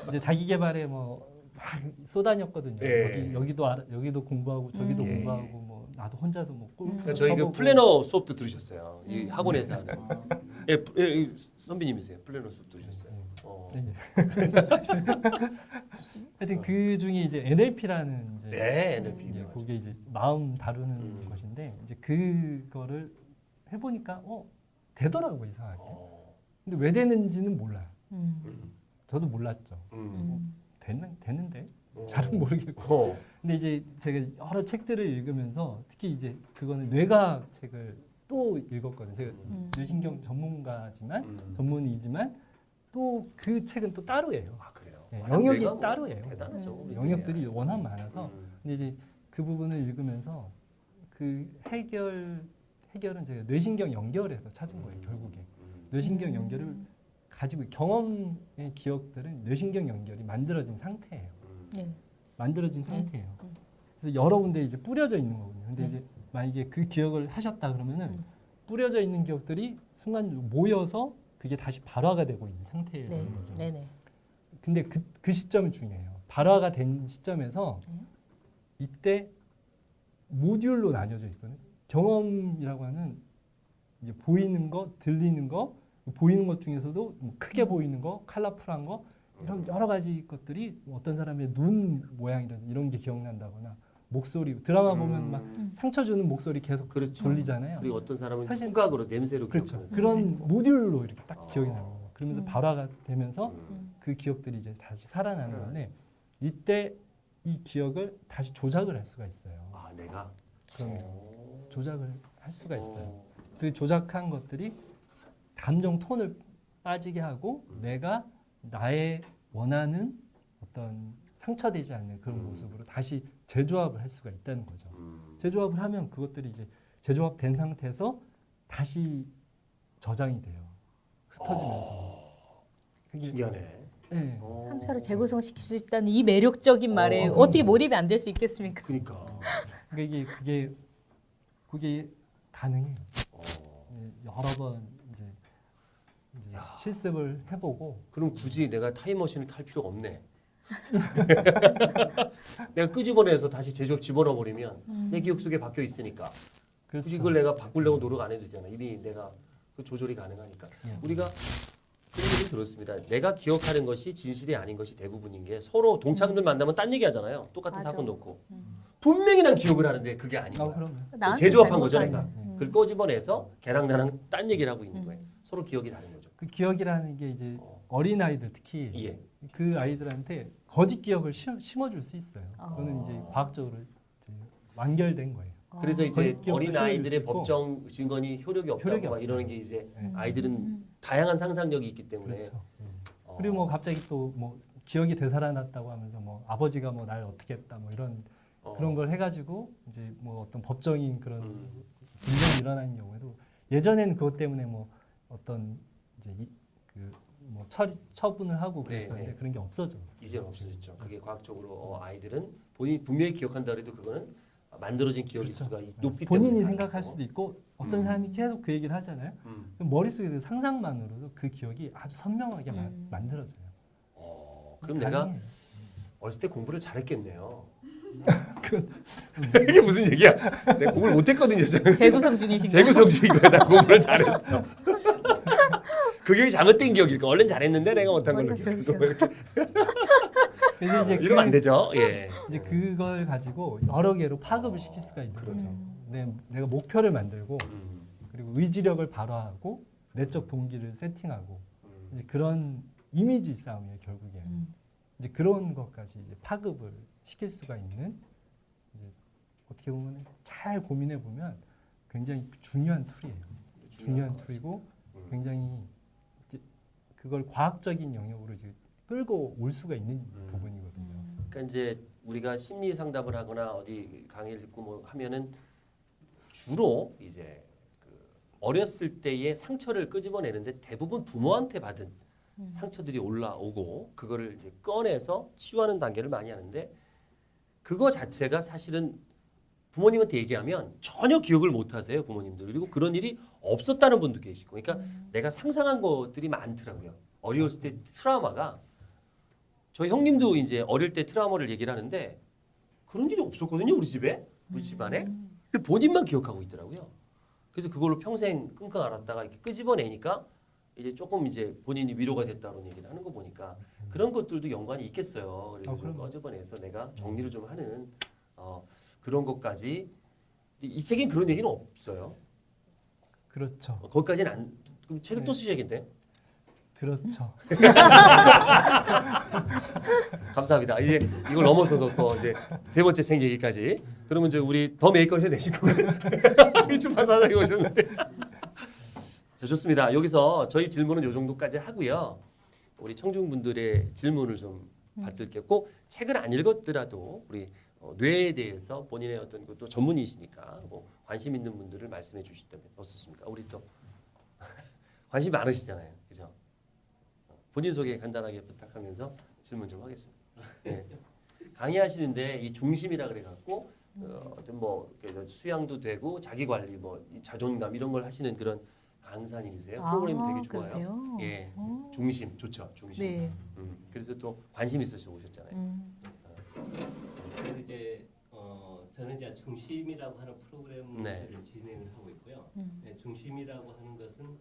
이제 자기 개발에 뭐 막 쏘다녔거든요. 예. 여기도 공부하고 저기도 예. 공부하고 뭐 나도 혼자서 뭐 골프 그러니까 저희 그 쳐보고. 플래너 수업도 들으셨어요. 이 학원에서 하는. 선배님이세요. 플래너 수업 들으셨어요. 네. 하여튼 그 중에 이제 NLP라는 이제 네, NLP. 이제 맞아요. 그게 이제 마음 다루는 것인데 이제 그거를 해보니까 되더라고 이상하게. 근데 왜 되는지는 몰라요. 음. 저도 몰랐죠. 됐는데 어. 잘은 모르겠고. 근데 이제 제가 여러 책들을 읽으면서 특히 이제 그거는 뇌과학 책을 또 읽었거든요. 제가 뇌신경 전문가지만 전문의지만 또 그 책은 또 따로예요. 아 그래요. 네, 워낙 영역이 뇌가 뭐 따로예요. 대단하죠. 우리 영역들이 뇌야. 워낙 많아서 근데 이제 그 부분을 읽으면서 그 해결은 제가 뇌신경 연결해서 찾은 거예요. 결국에 뇌신경 연결을 가지고 경험의 기억들은 뇌신경 연결이 만들어진 상태예요. 네. 만들어진 상태예요. 그래서 여러 군데 이제 뿌려져 있는 거거든요. 근데 네. 이제 만약에 그 기억을 하셨다 그러면은 뿌려져 있는 기억들이 순간 모여서 그게 다시 발화가 되고 있는 상태예요. 네. 거죠. 네네. 근데 그 시점이 중요해요. 발화가 된 시점에서 이때 모듈로 나뉘어져 있거든요. 경험이라고 하는 이제 보이는 거, 들리는 거, 보이는 것 중에서도 뭐 크게 보이는 거, 컬러풀한 거 이런 여러 가지 것들이 어떤 사람의 눈 모양이라든지 이런 게 기억난다거나 목소리 드라마 보면 막 상처 주는 목소리 계속 그렇죠. 돌리잖아요. 그리고 어떤 사람은 사실- 후각으로 냄새로 그렇죠. 기억하는 그런 모듈로 이렇게 딱 기억이 나는 거예요. 그러면서 음. 발화가 되면서 음. 그 기억들이 이제 다시 살아나는 건데 이때 이 기억을 다시 조작을 할 수가 있어요. 아 내가 그럼요. 조작을 할 수가 있어요. 그 조작한 것들이 감정 톤을 빠지게 하고 내가 나의 원하는 어떤 상처되지 않는 그런 모습으로 다시 재조합을 할 수가 있다는 거죠. 재조합을 하면 그것들이 이제 재조합된 상태에서 다시 저장이 돼요. 흩어지면서. 그게- 신기하네. 네. 상처를 재구성시킬 수 있다는 이 매력적인 말에 그럼요. 어떻게 몰입이 안 될 수 있겠습니까? 그러니까. 그러니까 그게 가능해요. 여러 번 이제 실습을 해보고 그럼 굳이 내가 타임머신을 탈 필요가 없네. 내가 끄집어내서 다시 제조업 집어넣어 버리면 내 기억 속에 박혀 있으니까 그렇죠. 굳이 그걸 내가 바꾸려고 노력 안 해도 되잖아. 이미 내가 그 조절이 가능하니까. 우리가 그런 얘기 들었습니다. 내가 기억하는 것이 진실이 아닌 것이 대부분인 게 서로 동창들 만나면 딴 얘기 하잖아요. 똑같은 맞아. 사건 놓고 분명히 난 기억을 하는데 그게 아닌 거야. 그러면 나한테 제조합한 잘못 거죠, 아니야. 내가. 그걸 꺼집어내서 걔랑 나랑 딴 얘기를 하고 있는 거예요. 서로 기억이 다른 거죠. 그 기억이라는 게 이제 어린 아이들 특히 예. 그 아이들한테 거짓 기억을 심어줄 수 있어요. 그거는 이제 과학적으로 이제 완결된 거예요. 그래서 이제 거짓 기억도 어린 심어줄 수 아이들의 있고 법정 증언이 효력이 없다고 효력이 막 없어요. 이러는 게 이제 네. 아이들은 다양한 상상력이 있기 때문에 그렇죠. 그리고 뭐 갑자기 또 뭐 기억이 되살아났다고 하면서 뭐 아버지가 뭐 날 어떻게 했다 뭐 이런 그런 걸 해가지고 이제 뭐 어떤 법정인 그런 분쟁이 일어나는 경우에도 예전에는 그것 때문에 뭐 어떤 이제 뭐 처분을 하고 그랬었는데 네, 네. 그런 게 없어져. 이제는 없어졌죠. 그게 과학적으로 아이들은 본인이 분명히 기억한다 그래도 그거는 만들어진 기억일 그렇죠. 수가 높기 때문에 본인이 말이죠. 생각할 수도 있고 어떤 사람이 계속 그 얘기를 하잖아요. 그럼 머릿속에 그 상상만으로도 그 기억이 아주 선명하게 만들어져요. 그럼 내가 가능해요. 어렸을 때 공부를 잘했겠네요. 이게 무슨 얘기야? 내가 공부를 못했거든요. 저는. 재구성 중이신가요? 재구성주의 거야. 나 공부를 잘했어. 그 기억이 잘못된 기억일까? 원래는 잘했는데 내가 못한 걸로 그렇죠, 기억해서 그렇죠. 이렇게. 그래서 이제 이러면 안 되죠. 예. 이제 그걸 가지고 여러 개로 파급을 시킬 수가 있는 거죠. 내가 목표를 만들고 그리고 의지력을 발휘하고 내적 동기를 세팅하고 이제 그런 이미지 싸움이에요 결국에. 이제 그런 것까지 이제 파급을 시킬 수가 있는 이제 어떻게 보면 잘 고민해 보면 굉장히 중요한 툴이에요. 중요한 툴이고 굉장히 이제 그걸 과학적인 영역으로 이제 끌고 올 수가 있는 부분이거든요. 그러니까 이제 우리가 심리 상담을 하거나 어디 강의를 듣고 뭐 하면은 주로 이제 그 어렸을 때의 상처를 끄집어내는데 대부분 부모한테 받은 상처들이 올라오고 그거를 이제 꺼내서 치유하는 단계를 많이 하는데 그거 자체가 사실은 부모님한테 얘기하면 전혀 기억을 못 하세요, 부모님들. 그리고 그런 일이 없었다는 분도 계시고. 그러니까 내가 상상한 것들이 많더라고요. 어렸을 때 트라우마가 저희 형님도 이제 어릴 때 트라우마를 얘기를 하는데 그런 일이 없었거든요, 우리 집에. 우리 집안에. 근데 본인만 기억하고 있더라고요. 그래서 그걸로 평생 끙끙 앓았다가 이렇게 끄집어내니까 이제 조금 이제 본인이 위로가 됐다는 얘기를 하는 거 보니까 그런 것들도 연관이 있겠어요. 그래서 좀 꺼집어내서 내가 정리를 좀 하는 그런 것까지 이 책엔 그런 얘기는 없어요. 그렇죠. 거기까지는 안. 그럼 책을 또 쓰셔야겠네요. 그렇죠. 감사합니다. 이제 이걸 넘어서서 또 이제 세 번째 책 얘기까지. 그러면 이제 우리 더 메이커에서 내신 거예요. 이주판 사장이 오셨는데. 자, 좋습니다. 여기서 저희 질문은 요 정도까지 하고요. 우리 청중분들의 질문을 좀 받을게요. 책을 안 읽었더라도 우리 뇌에 대해서 본인의 어떤 것도 전문이시니까 뭐 관심 있는 분들을 말씀해 주시다면 어떻습니까? 우리 또 관심 많으시잖아요, 그죠? 본인 소개 간단하게 부탁하면서 질문 좀 하겠습니다. 네. 강의하시는데 이 중심이라 그래갖고 어떤 뭐 수양도 되고 자기 관리, 뭐 자존감 이런 걸 하시는 그런 강사님이세요. 프로그램 되게 좋아요. 그러세요? 예, 중심 좋죠, 중심. 네. 그래서 또 관심 있으셔서 오셨잖아요. 그래서 이제 저는 이제 중심이라고 하는 프로그램을 네. 진행을 하고 있고요. 네, 중심이라고 하는 것은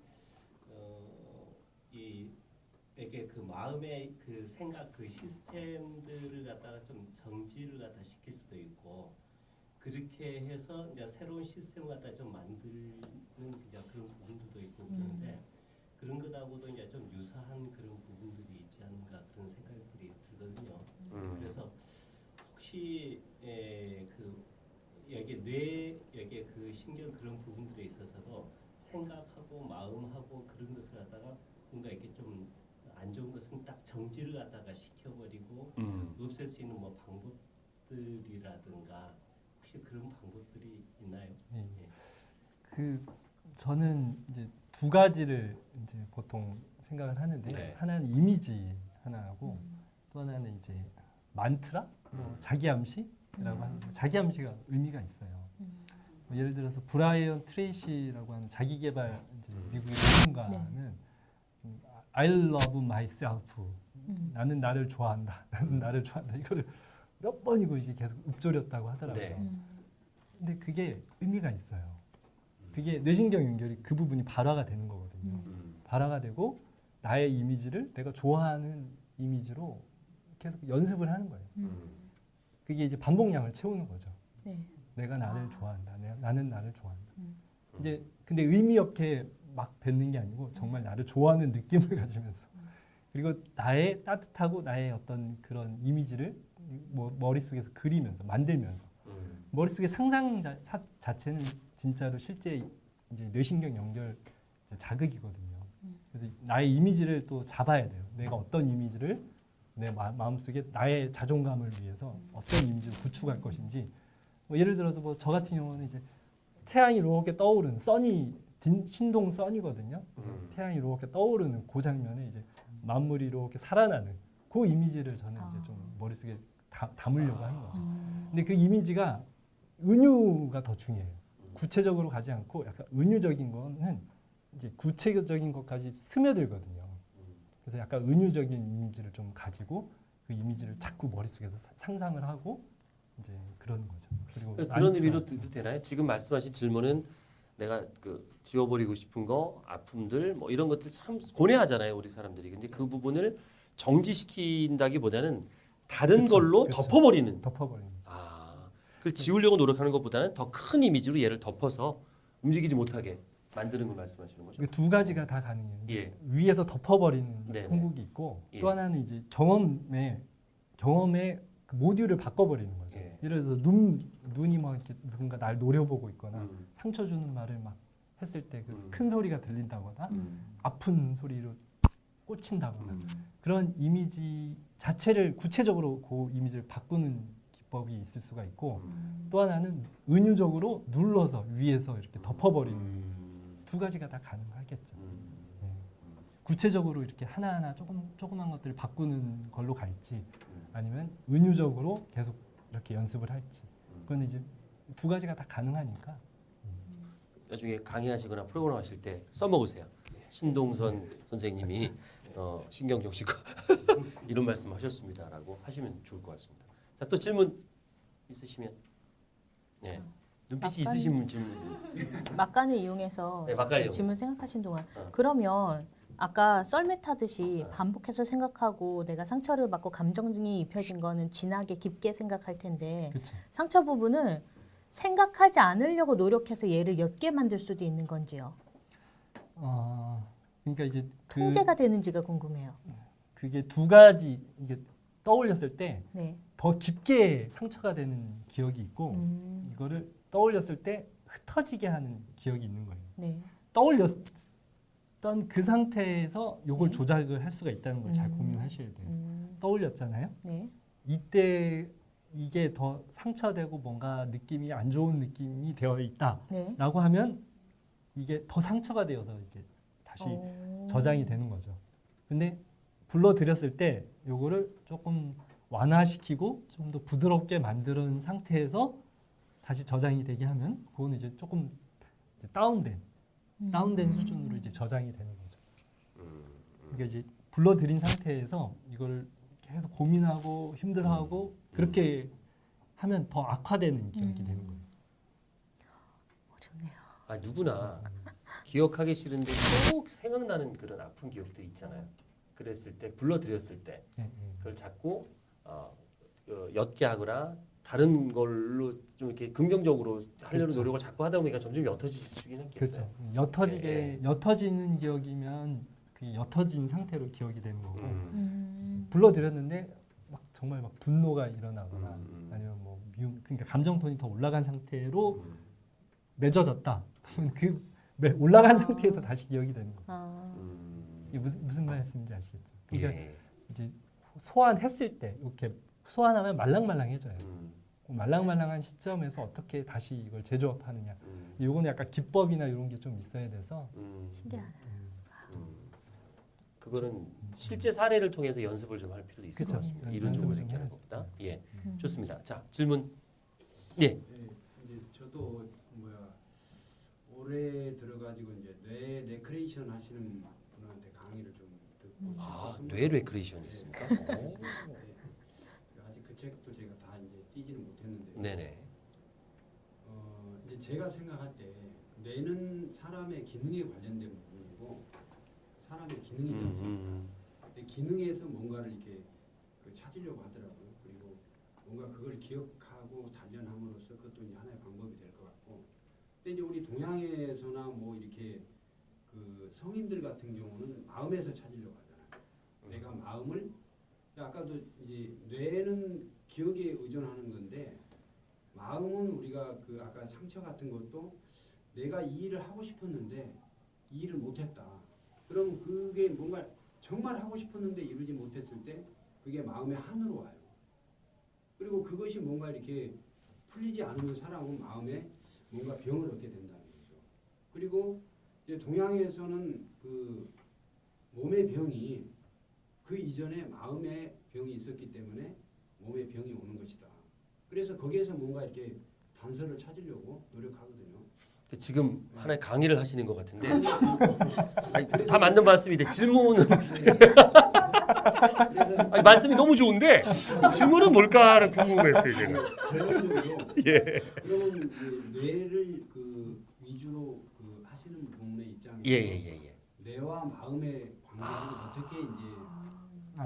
이게 그 마음의 그 생각 그 시스템들을 갖다가 좀 정지를 갖다 시킬 수도 있고 그렇게 해서 이제 새로운 시스템을 갖다 좀 만드는 이제 그런 부분들도 있고 그런데 그런 것하고도 이제 좀 유사한 그런 부분들이 있지 않은가 그런 생각들이 들거든요. 그래서 혹시 그 여기 뇌 여기 그 신경 그런 부분들에 있어서도 생각하고 마음하고 그런 것을 갖다가 뭔가 이렇게 좀 안 좋은 것은 딱 정지를 갖다가 시켜버리고 없앨 수 있는 뭐 방법들이라든가 혹시 그런 방법들이 있나요? 네. 그 저는 이제 두 가지를 이제 보통 생각을 하는데 네. 하나는 이미지 하나하고 또 하나는 이제 만트라, 뭐 자기암시라고 하는 자기 암시가 의미가 있어요. 뭐 예를 들어서 브라이언 트레이시라고 하는 자기개발 이제 미국의 전문가는 I love myself. 나는 나를 좋아한다. 나는 나를 좋아한다. 이거를 몇 번이고 이제 계속 읊조렸다고 하더라고요. 네. 근데 그게 의미가 있어요. 그게 뇌신경 연결이 그 부분이 발화가 되는 거거든요. 발화가 되고 나의 이미지를 내가 좋아하는 이미지로 계속 연습을 하는 거예요. 그게 이제 반복량을 채우는 거죠. 네. 내가 나를 좋아한다. 나는 나를 좋아한다. 이제 근데 의미 없게 막 뱉는 게 아니고 정말 나를 좋아하는 느낌을 가지면서 그리고 나의 따뜻하고 나의 어떤 그런 이미지를 뭐 머릿속에서 그리면서 만들면서 머릿속의 상상 자체는 진짜로 실제 이제 뇌신경 연결 자극이거든요. 그래서 나의 이미지를 또 잡아야 돼요. 내가 어떤 이미지를 내 마음속에 나의 자존감을 위해서 어떤 이미지를 구축할 것인지 뭐 예를 들어서 뭐 저 같은 경우는 이제 태양이 이렇게 떠오르는 신동 선이거든요. 그래서 태양이 이렇게 떠오르는 그 장면에 이제 만물이 이렇게 살아나는 그 이미지를 저는 이제 좀 머릿속에 담으려고 하는 거죠. 근데 그 이미지가 은유가 더 중요해요. 구체적으로 가지 않고 약간 은유적인 거는 이제 구체적인 것까지 스며들거든요. 그래서 약간 은유적인 이미지를 좀 가지고 그 이미지를 자꾸 머릿속에서 상상을 하고 이제 그러는 거죠. 그리고 그런 의미로 되나요? 지금 말씀하신 질문은 내가 그 지워버리고 싶은 거, 아픔들 뭐 이런 것들 참 고뇌하잖아요, 우리 사람들이. 근데 그 부분을 정지시킨다기보다는 다른 그쵸, 걸로 그쵸. 덮어버리는. 덮어버리는. 그걸 지우려고 노력하는 것보다는 더 큰 이미지로 얘를 덮어서 움직이지 못하게 만드는 걸 말씀하시는 거죠. 두 가지가 다 가능해요. 예. 위에서 덮어버리는 네네. 통곡이 있고 예. 또 하나는 이제 경험의 그 모듈을 바꿔버리는 거죠. 예. 예를 들어서 눈이 막 이렇게 누군가 날 노려보고 있거나 상처 주는 말을 막 했을 때 그 큰 소리가 들린다거나 아픈 소리로 꽂힌다거나 그런 이미지 자체를 구체적으로 그 이미지를 바꾸는 기법이 있을 수가 있고 또 하나는 은유적으로 눌러서 위에서 이렇게 덮어버리는 두 가지가 다 가능하겠죠. 네. 구체적으로 이렇게 하나하나 조그만 것들을 바꾸는 걸로 갈지 아니면 은유적으로 계속 이렇게 연습을 할지 그건 이제 두 가지가 다 가능하니까 나중에 강의하시거나 프로그램 하실 때 써먹으세요. 신동선 선생님이 신경정신과 이런 말씀하셨습니다라고 하시면 좋을 것 같습니다. 자, 또 질문 있으시면 네. 눈빛이 막간- 있으신 질문. 막간을 이용해서 네, 막간을 이용해서. 질문 생각하신 동안 어. 그러면 아까 썰매 타듯이 반복해서 생각하고 내가 상처를 받고 감정이 입혀진 거는 진하게 깊게 생각할 텐데 그렇죠. 상처 부분을 생각하지 않으려고 노력해서 얘를 옅게 만들 수도 있는 건지요. 그러니까 이제 통제가 되는지가 궁금해요. 그게 두 가지 이게 떠올렸을 때 네. 더 깊게 상처가 되는 기억이 있고 이거를 떠올렸을 때 흩어지게 하는 기억이 있는 거예요. 네. 떠올렸던 그 상태에서 요걸 네. 조작을 할 수가 있다는 걸 잘 고민하셔야 돼요. 떠올렸잖아요. 네. 이때 이게 더 상처되고 뭔가 느낌이 안 좋은 느낌이 되어 네. 있다라고 하면 이게 더 상처가 되어서 이렇게 다시 저장이 되는 거죠. 근데 불러들였을 때 요거를 조금 완화시키고 좀 더 부드럽게 만드는 상태에서 다시 저장이 되게 하면 그거는 이제 조금 이제 다운된 수준으로 이제 저장이 되는 거죠. 그러니까 이제 불러들인 상태에서 이거를 계속 고민하고 힘들어하고 그렇게 하면 더 악화되는 기억이 되는 거예요. 어렵네요. 누구나 기억하기 싫은데 꼭 생각나는 그런 아픈 기억들이 있잖아요. 그랬을 때 불러들였을 때 예, 예. 그걸 자꾸 옅게 하거나 다른 걸로 좀 이렇게 긍정적으로 하려는 그렇죠. 노력을 자꾸 하다 보니까 점점 옅어지긴 했겠어요. 그렇죠. 옅어지는 기억이면 그 옅어진 상태로 기억이 되는 거고 불러들였는데 막 정말 막 분노가 일어나거나 아니면 뭐 미움 그러니까 감정 톤이 더 올라간 상태로 맺어졌다. 그러면 그 올라간 상태에서 다시 기억이 되는 거예요. 이게 무슨 말씀인지 아시겠죠? 그러니까 예. 이제 소환했을 때 이렇게 소환하면 말랑말랑해져요. 말랑말랑한 시점에서 어떻게 다시 이걸 재조합하느냐. 이거는 약간 기법이나 이런 게 좀 있어야 돼서 신기하네. 그거는 실제 사례를 통해서 연습을 좀 할 필요도 있을 그쵸. 것 같습니다. 네, 이론적으로 연습을 이렇게 하는 좀 것보다. 예, 좋습니다. 자, 질문. 예. 네, 이제 저도 올해 들어가지고 이제 뇌 레크레이션 하시는 분한테 강의를 좀 듣고 뇌 레크레이션이 있습니까? 네. 아직 그 책도 제가 다 이제 띄지는 못했는데 네네. 이제 제가 생각할 때 뇌는 사람의 기능에 관련된 부분이고 사람의 기능이지 않습니까? 근데 기능에서 뭔가를 이렇게 찾으려고 하더라고요. 그리고 뭔가 그걸 기억하고 단련함으로써 그것도 이제 하나의 방법이 될 것 같고. 근데 이제 우리 동양에서나 뭐 이렇게 그 성인들 같은 경우는 마음에서 찾으려고 하잖아요. 내가 마음을 아까도 이제 뇌는 기억에 의존하는 건데 마음은 우리가 그 아까 상처 같은 것도 내가 이 일을 하고 싶었는데 이 일을 못했다. 그럼 그게 뭔가 정말 하고 싶었는데 이루지 못했을 때 그게 마음의 한으로 와요. 그리고 그것이 뭔가 이렇게 풀리지 않으면 사람은 마음에 뭔가 병을 얻게 된다는 거죠. 그리고 이제 동양에서는 그 몸의 병이 그 이전에 마음의 병이 있었기 때문에 몸의 병이 오는 것이다. 그래서 거기에서 뭔가 이렇게 단서를 찾으려고 노력하거든요. 지금 하나의 강의를 하시는 것 같은데 아니, 다 맞는 말씀인데 질문은 아니, 말씀이 너무 좋은데 질문은 뭘까를 궁금했어요 제가. 결론적으로 예. 그러면 그 뇌를 그 위주로 그 하시는 분의 입장에서 예. 뇌와 마음의 관계를 어떻게 이제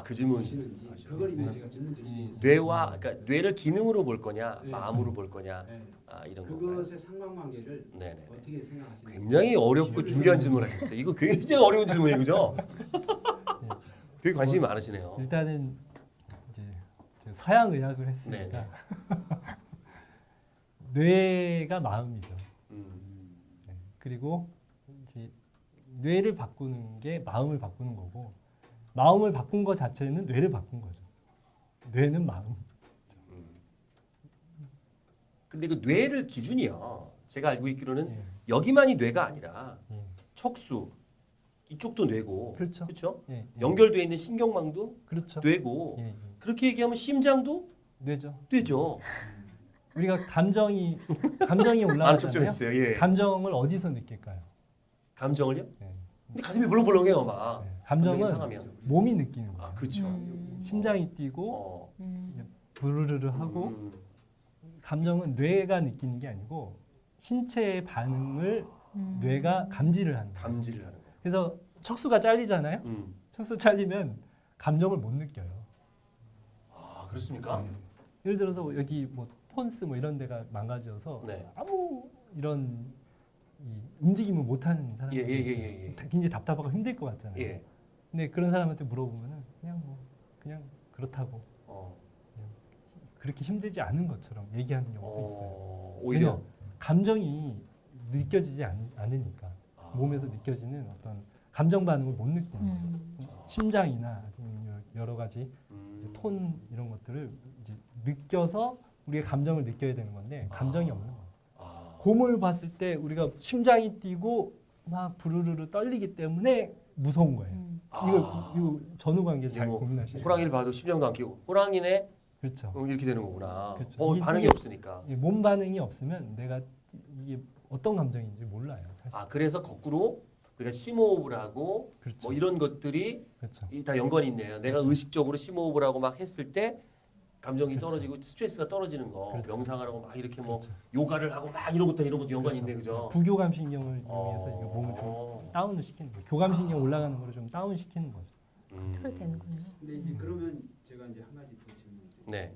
그 질문. 보시는지 그걸 이제 제가 질문 드리겠습니다. 뇌와 그러니까 뇌를 기능으로 볼 거냐, 네. 마음으로 볼 거냐, 네. 이런 건가요? 그것의 상관관계를 네네. 어떻게 생각하시나요? 굉장히 어렵고 중요한 질문하셨어요. 이거 굉장히 어려운 질문이에요, 그죠? 되게 관심이 많으시네요. 일단은 이제 서양 의학을 했으니까 네네. 뇌가 마음이죠. 음. 네. 그리고 이제 뇌를 바꾸는 게 마음을 바꾸는 거고 마음을 바꾼 것 자체는 뇌를 바꾼 거죠. 뇌는 마음. 근데 그 뇌를 기준이요. 제가 알고 있기로는 예. 여기만이 뇌가 아니라 예. 척수 이쪽도 뇌고, 그렇죠. 그렇죠? 예. 예. 연결되어 있는 신경망도 그렇죠. 뇌고, 예. 예. 그렇게 얘기하면 심장도 뇌죠. 뇌죠. 우리가 감정이 아는 척 좀 올라가잖아요. 했어요. 예. 감정을 어디서 느낄까요? 감정을요? 예. 근데 가슴이 벌렁벌렁해요, 막. 예. 감정이 감정은 상하면. 몸이 느끼는 거예요. 그렇죠. 심장이 뛰고 어. 부르르르 하고 음. 감정은 뇌가 느끼는 게 아니고 신체의 반응을 뇌가 감지를 하는 거예요. 감지를 하는 거. 그래서 척수가 잘리잖아요. 척수 잘리면 감정을 못 느껴요. 그렇습니까? 예를 들어서 여기 뭐 폰스 뭐 이런 데가 망가져서 네. 아무 이런 이 움직임을 못 하는 사람이 예. 굉장히 답답하고 힘들 것 같잖아요. 예. 근데 그런 사람한테 물어보면은 그냥 그렇다고 어. 그렇게 힘들지 않은 것처럼 얘기하는 경우도 있어요. 오히려 왜냐? 감정이 느껴지지 않으니까 아. 몸에서 느껴지는 어떤 감정 반응을 못 느끼는 거예요. 심장이나 아니면 여러 가지 톤 이런 것들을 이제 느껴서 우리가 감정을 느껴야 되는 건데 감정이 없는 거예요. 곰을 봤을 때 우리가 심장이 뛰고 막 부르르르 떨리기 때문에 무서운 거예요. 이거 전후 관계 잘 뭐 고민하시죠. 호랑이를 봐도 심장도 안 끼고 호랑이네 그렇죠. 이렇게 되는 거구나. 그렇죠. 반응이 이게- 없으니까. 몸 반응이 없으면 내가 이게 어떤 감정인지 몰라요. 사실. 그래서 거꾸로 우리가 심호흡을 하고 그렇죠. 뭐 이런 것들이 그렇죠. 다 연관이 있네요. 내가 그렇죠. 의식적으로 심호흡을 하고 막 했을 때 감정이 그렇죠. 떨어지고 스트레스가 떨어지는 거, 그렇죠. 명상을 하고 막 이렇게 뭐 그렇죠. 요가를 하고 막 이런 것도 연관이 있네, 그죠? 부교감 신경을 이용해서 이거 몸을 좀 어. 다운을 시키는 거예요. 교감 신경 올라가는 거를 좀 다운 시키는 거죠. 컨트롤 되는군요. 근데 이제 그러면 제가 이제 한 가지 더 질문드릴게요. 네.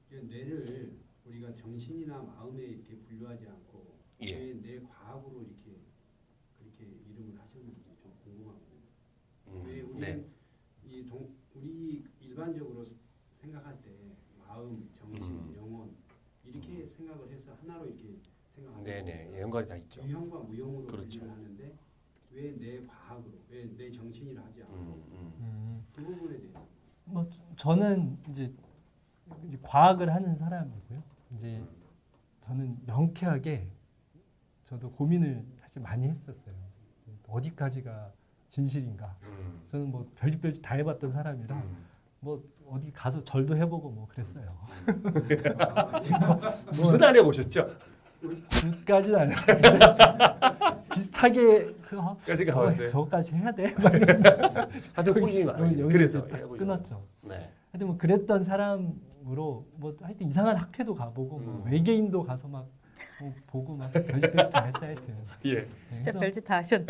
이제 뇌를 우리가 정신이나 마음에 이렇게 분류하지 않고 예. 왜 뇌 과학으로 이렇게 그렇게 이름을 하셨는지 좀 궁금하거든요. 왜 우리는 네. 우리 일반적으로 생각할 때 마음, 정신, 영혼 이렇게 생각을 해서 하나로 이렇게 생각하는 네네. 연관이 다 있죠. 유형과 무형으로 그렇죠. 분류를 하는데 왜 뇌 과학으로, 왜 뇌 정신이라 하지 않고 그 부분에 대해서 뭐 저는 이제 과학을 하는 사람이고요. 이제 저는 명쾌하게 저도 고민을 사실 많이 했었어요. 어디까지가 진실인가? 저는 뭐 별짓 다 해봤던 사람이라 뭐 어디 가서 절도 해보고 뭐 그랬어요. 무슨 안 해보셨죠? 그까지는 안 했어요. 비슷하게 까지 가봤어요? 저거까지 해야 돼? 하여튼 호기심이 많으시죠. 여기 그래서 이제 딱 해보려고. 끊었죠. 네. 하여튼 뭐 그랬던 사람으로 뭐 하여튼 이상한 학회도 가보고 뭐 외계인도 가서 막 뭐 보고 막 별짓 다 했어요. 하여튼. 예. 진짜 그래서 별짓 다 하셨네.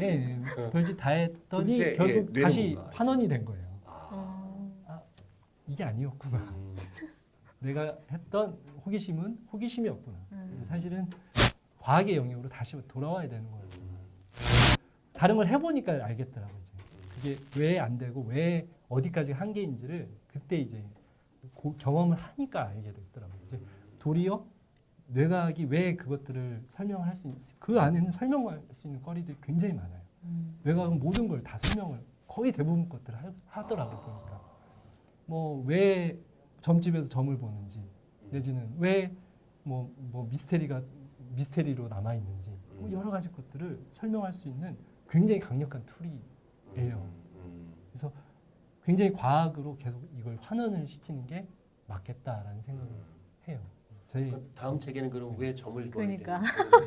예, 별짓 다 했더니 도대체, 결국 뇌는 다시 뭔가. 환원이 된 거예요. 어. 이게 아니었구나. 내가 했던 호기심은 호기심이었구나. 사실은 과학의 영역으로 다시 돌아와야 되는 거예요. 다른 걸 해보니까 알겠더라고요. 이제 그게 왜 안 되고 왜 어디까지 한계인지를 그때 이제 경험을 하니까 알게 됐더라고요. 이제 도리어 뇌과학이 왜 그것들을 설명할 수 있는 그 안에는 설명할 수 있는 거리들이 굉장히 많아요. 뇌과학은 모든 걸 다 설명을 거의 대부분 것들을 하더라고요. 보니까 뭐 왜 점집에서 점을 보는지 내지는 왜 뭐 미스테리로 남아 있는지 뭐 여러 가지 것들을 설명할 수 있는 굉장히 강력한 툴이에요. 그래서 굉장히 과학으로 계속 이걸 환원을 시키는 게 맞겠다라는 생각을 해요. 저희 다음 책에는 그럼 왜 점을 보는데? 그러니까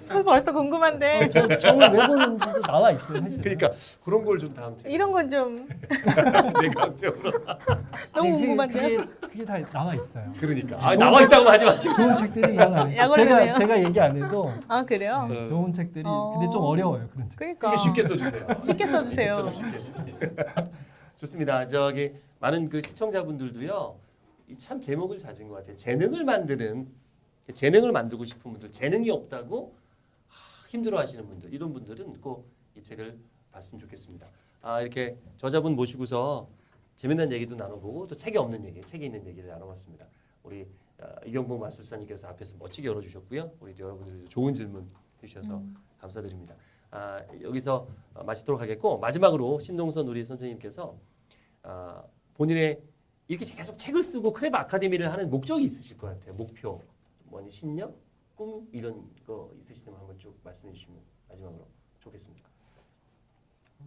저 벌써 궁금한데 저 점을 왜 보는지도 나와 있어요. 사실. 그러니까 그런 걸 좀 다음 책에 이런 건 좀 내각적으로. 너무 궁금한데요. 그게 다 나와 있어요. 그러니까 나와 있다고 하지 마시고. 좋은 책들이 나와 있어요. 약올리네요. 제가 얘기 안 해도 아 그래요? 네, 좋은 책들이 어. 근데 좀 어려워요 그런 책. 그러니까 이게 쉽게 써주세요. 쉽게 써주세요. 쉽게. 좋습니다. 저기 많은 그 시청자분들도요. 이 참 제목을 찾은 것 같아요. 재능을 만들고 싶은 분들, 재능이 없다고 힘들어하시는 분들, 이런 분들은 꼭 이 책을 봤으면 좋겠습니다. 이렇게 저자분 모시고서 재미난 얘기도 나눠보고 또 책이 없는 얘기, 책이 있는 얘기를 나눠봤습니다. 우리 이경복 마술사님께서 앞에서 멋지게 열어주셨고요. 우리 여러분들도 좋은 질문 해주셔서 감사드립니다. 여기서 마치도록 하겠고 마지막으로 신동선 우리 선생님께서 본인의 이렇게 계속 책을 쓰고 크랩 아카데미를 하는 목적이 있으실 것 같아요. 목표, 뭐니 신념, 꿈 이런 거 있으시다면 한번 쭉 말씀해 주시면 마지막으로 좋겠습니다.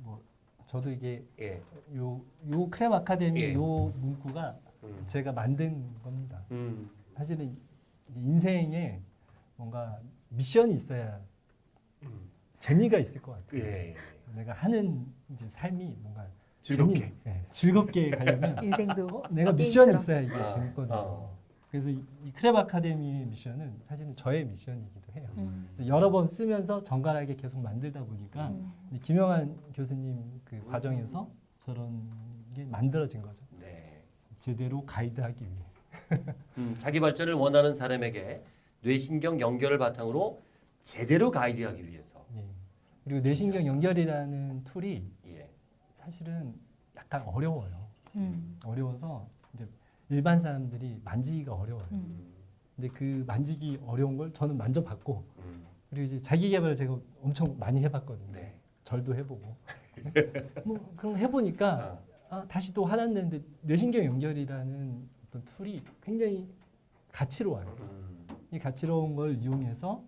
뭐 저도 이게 예. 요 크랩 아카데미 예. 요 문구가 제가 만든 겁니다. 사실은 인생에 뭔가 미션이 있어야 재미가 있을 것 같아요. 예. 내가 하는 이제 삶이 뭔가 즐겁게. 즐겁게 가려면 인생도 내가 미션이 게임처럼. 있어야 이게 재밌거든요. 그래서 이 크랩 아카데미의 미션은 사실은 저의 미션이기도 해요. 그래서 여러 번 쓰면서 정갈하게 계속 만들다 보니까 이 김영환 교수님 그 과정에서 저런 게 만들어진 거죠. 네. 제대로 가이드하기 위해. 자기 발전을 원하는 사람에게 뇌신경 연결을 바탕으로 제대로 가이드하기 위해서. 예. 그리고 뇌신경 연결이라는 툴이 예. 사실은 약간 어려워요. 음. 어려워서 이제 일반 사람들이 만지기가 어려워요. 근데 그 만지기 어려운 걸 저는 만져봤고 그리고 이제 자기 개발을 제가 엄청 많이 해봤거든요. 네. 절도 해보고 뭐 그런 거 해보니까 다시 또 화났는데 뇌신경 연결이라는 어떤 툴이 굉장히 가치로워요. 이 가치로운 걸 이용해서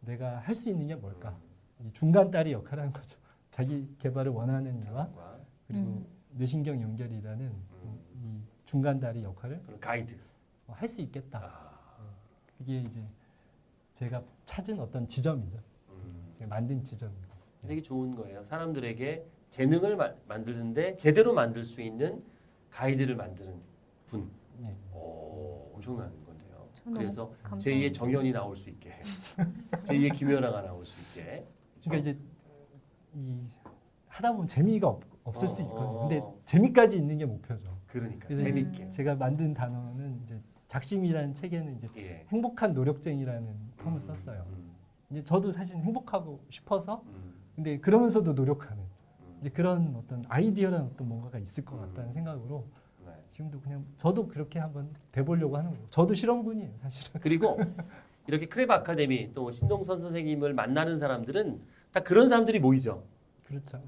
내가 할 수 있는 게 뭘까? 이 중간 다리 역할을 하는 거죠. 자기 개발을 원하는 이와 그리고 뇌신경 연결이라는 이 중간 다리 역할을 그런 가이드. 할 수 있겠다. 그게 이제 제가 찾은 어떤 지점이죠. 제가 만든 지점이고. 되게 좋은 거예요. 사람들에게 재능을 만드는데 제대로 만들 수 있는 가이드를 만드는 분. 네. 엄청난 건데요. 너무 그래서 감사합니다. 제2의 정연이 나올 수 있게, 제2의 김연아가 나올 수 있게. 그러니까 이제 이 하다 보면 재미가 없을 수 있거든요. 근데 어. 재미까지 있는 게 목표죠. 그러니까 그래서 재밌게. 제가 만든 단어는 이제 작심이라는 책에는 이제 예. 행복한 노력쟁이라는 텀을 썼어요. 이제 저도 사실 행복하고 싶어서 근데 그러면서도 노력하는 이제 그런 어떤 아이디어라는 어떤 뭔가가 있을 것 같다는 생각으로 네. 지금도 그냥 저도 그렇게 한번 돼보려고 하는 거예요. 저도 실험군이에요, 사실은. 그리고 이렇게 크랩 아카데미 또 신동선 선생님을 만나는 사람들은 다 그런 사람들이 모이죠. 그렇죠.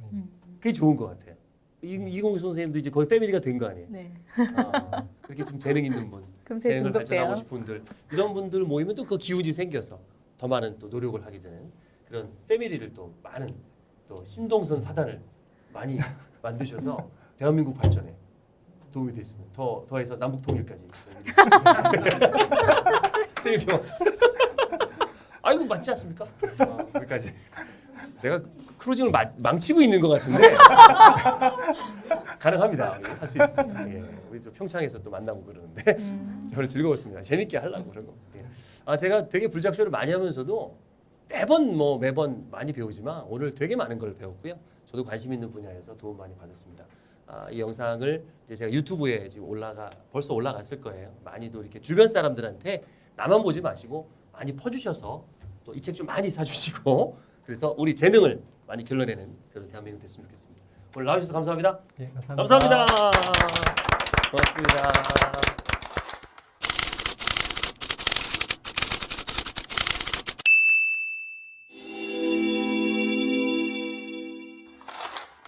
그게 좋은 것 같아요. 이공희 선생님도 이제 거의 패밀리가 된 거 아니에요? 네. 그렇게 좀 재능 있는 분, 금세 재능을 발전하고 중독돼요. 싶은 분들 이런 분들 모이면 또 그 기운이 생겨서 더 많은 또 노력을 하게 되는 그런 패밀리를 또 많은 또 신동선 사단을 많이 만드셔서 대한민국 발전에 도움이 됐으면 더해서 남북 통일까지. 세일평. 아 이거 맞지 않습니까? 여기까지. 내가 크루징을 망치고 있는 것 같은데 가능합니다. 할 수 있습니다. 예, 우리 저 평창에서 또 만나고 그러는데 오늘 즐거웠습니다. 재밌게 하려고 그런 거. 예. 제가 되게 불작쇼를 많이 하면서도 매번 많이 배우지만 오늘 되게 많은 걸 배웠고요. 저도 관심 있는 분야에서 도움 많이 받았습니다. 이 영상을 이제 제가 유튜브에 지금 벌써 올라갔을 거예요. 많이도 이렇게 주변 사람들한테 나만 보지 마시고 많이 퍼주셔서 또 이 책 좀 많이 사주시고 그래서 우리 재능을 많이 길러내는 그런 대한민국 됐으면 좋겠습니다. 오늘 나와주셔서 감사합니다. 예, 감사합니다. 고맙습니다.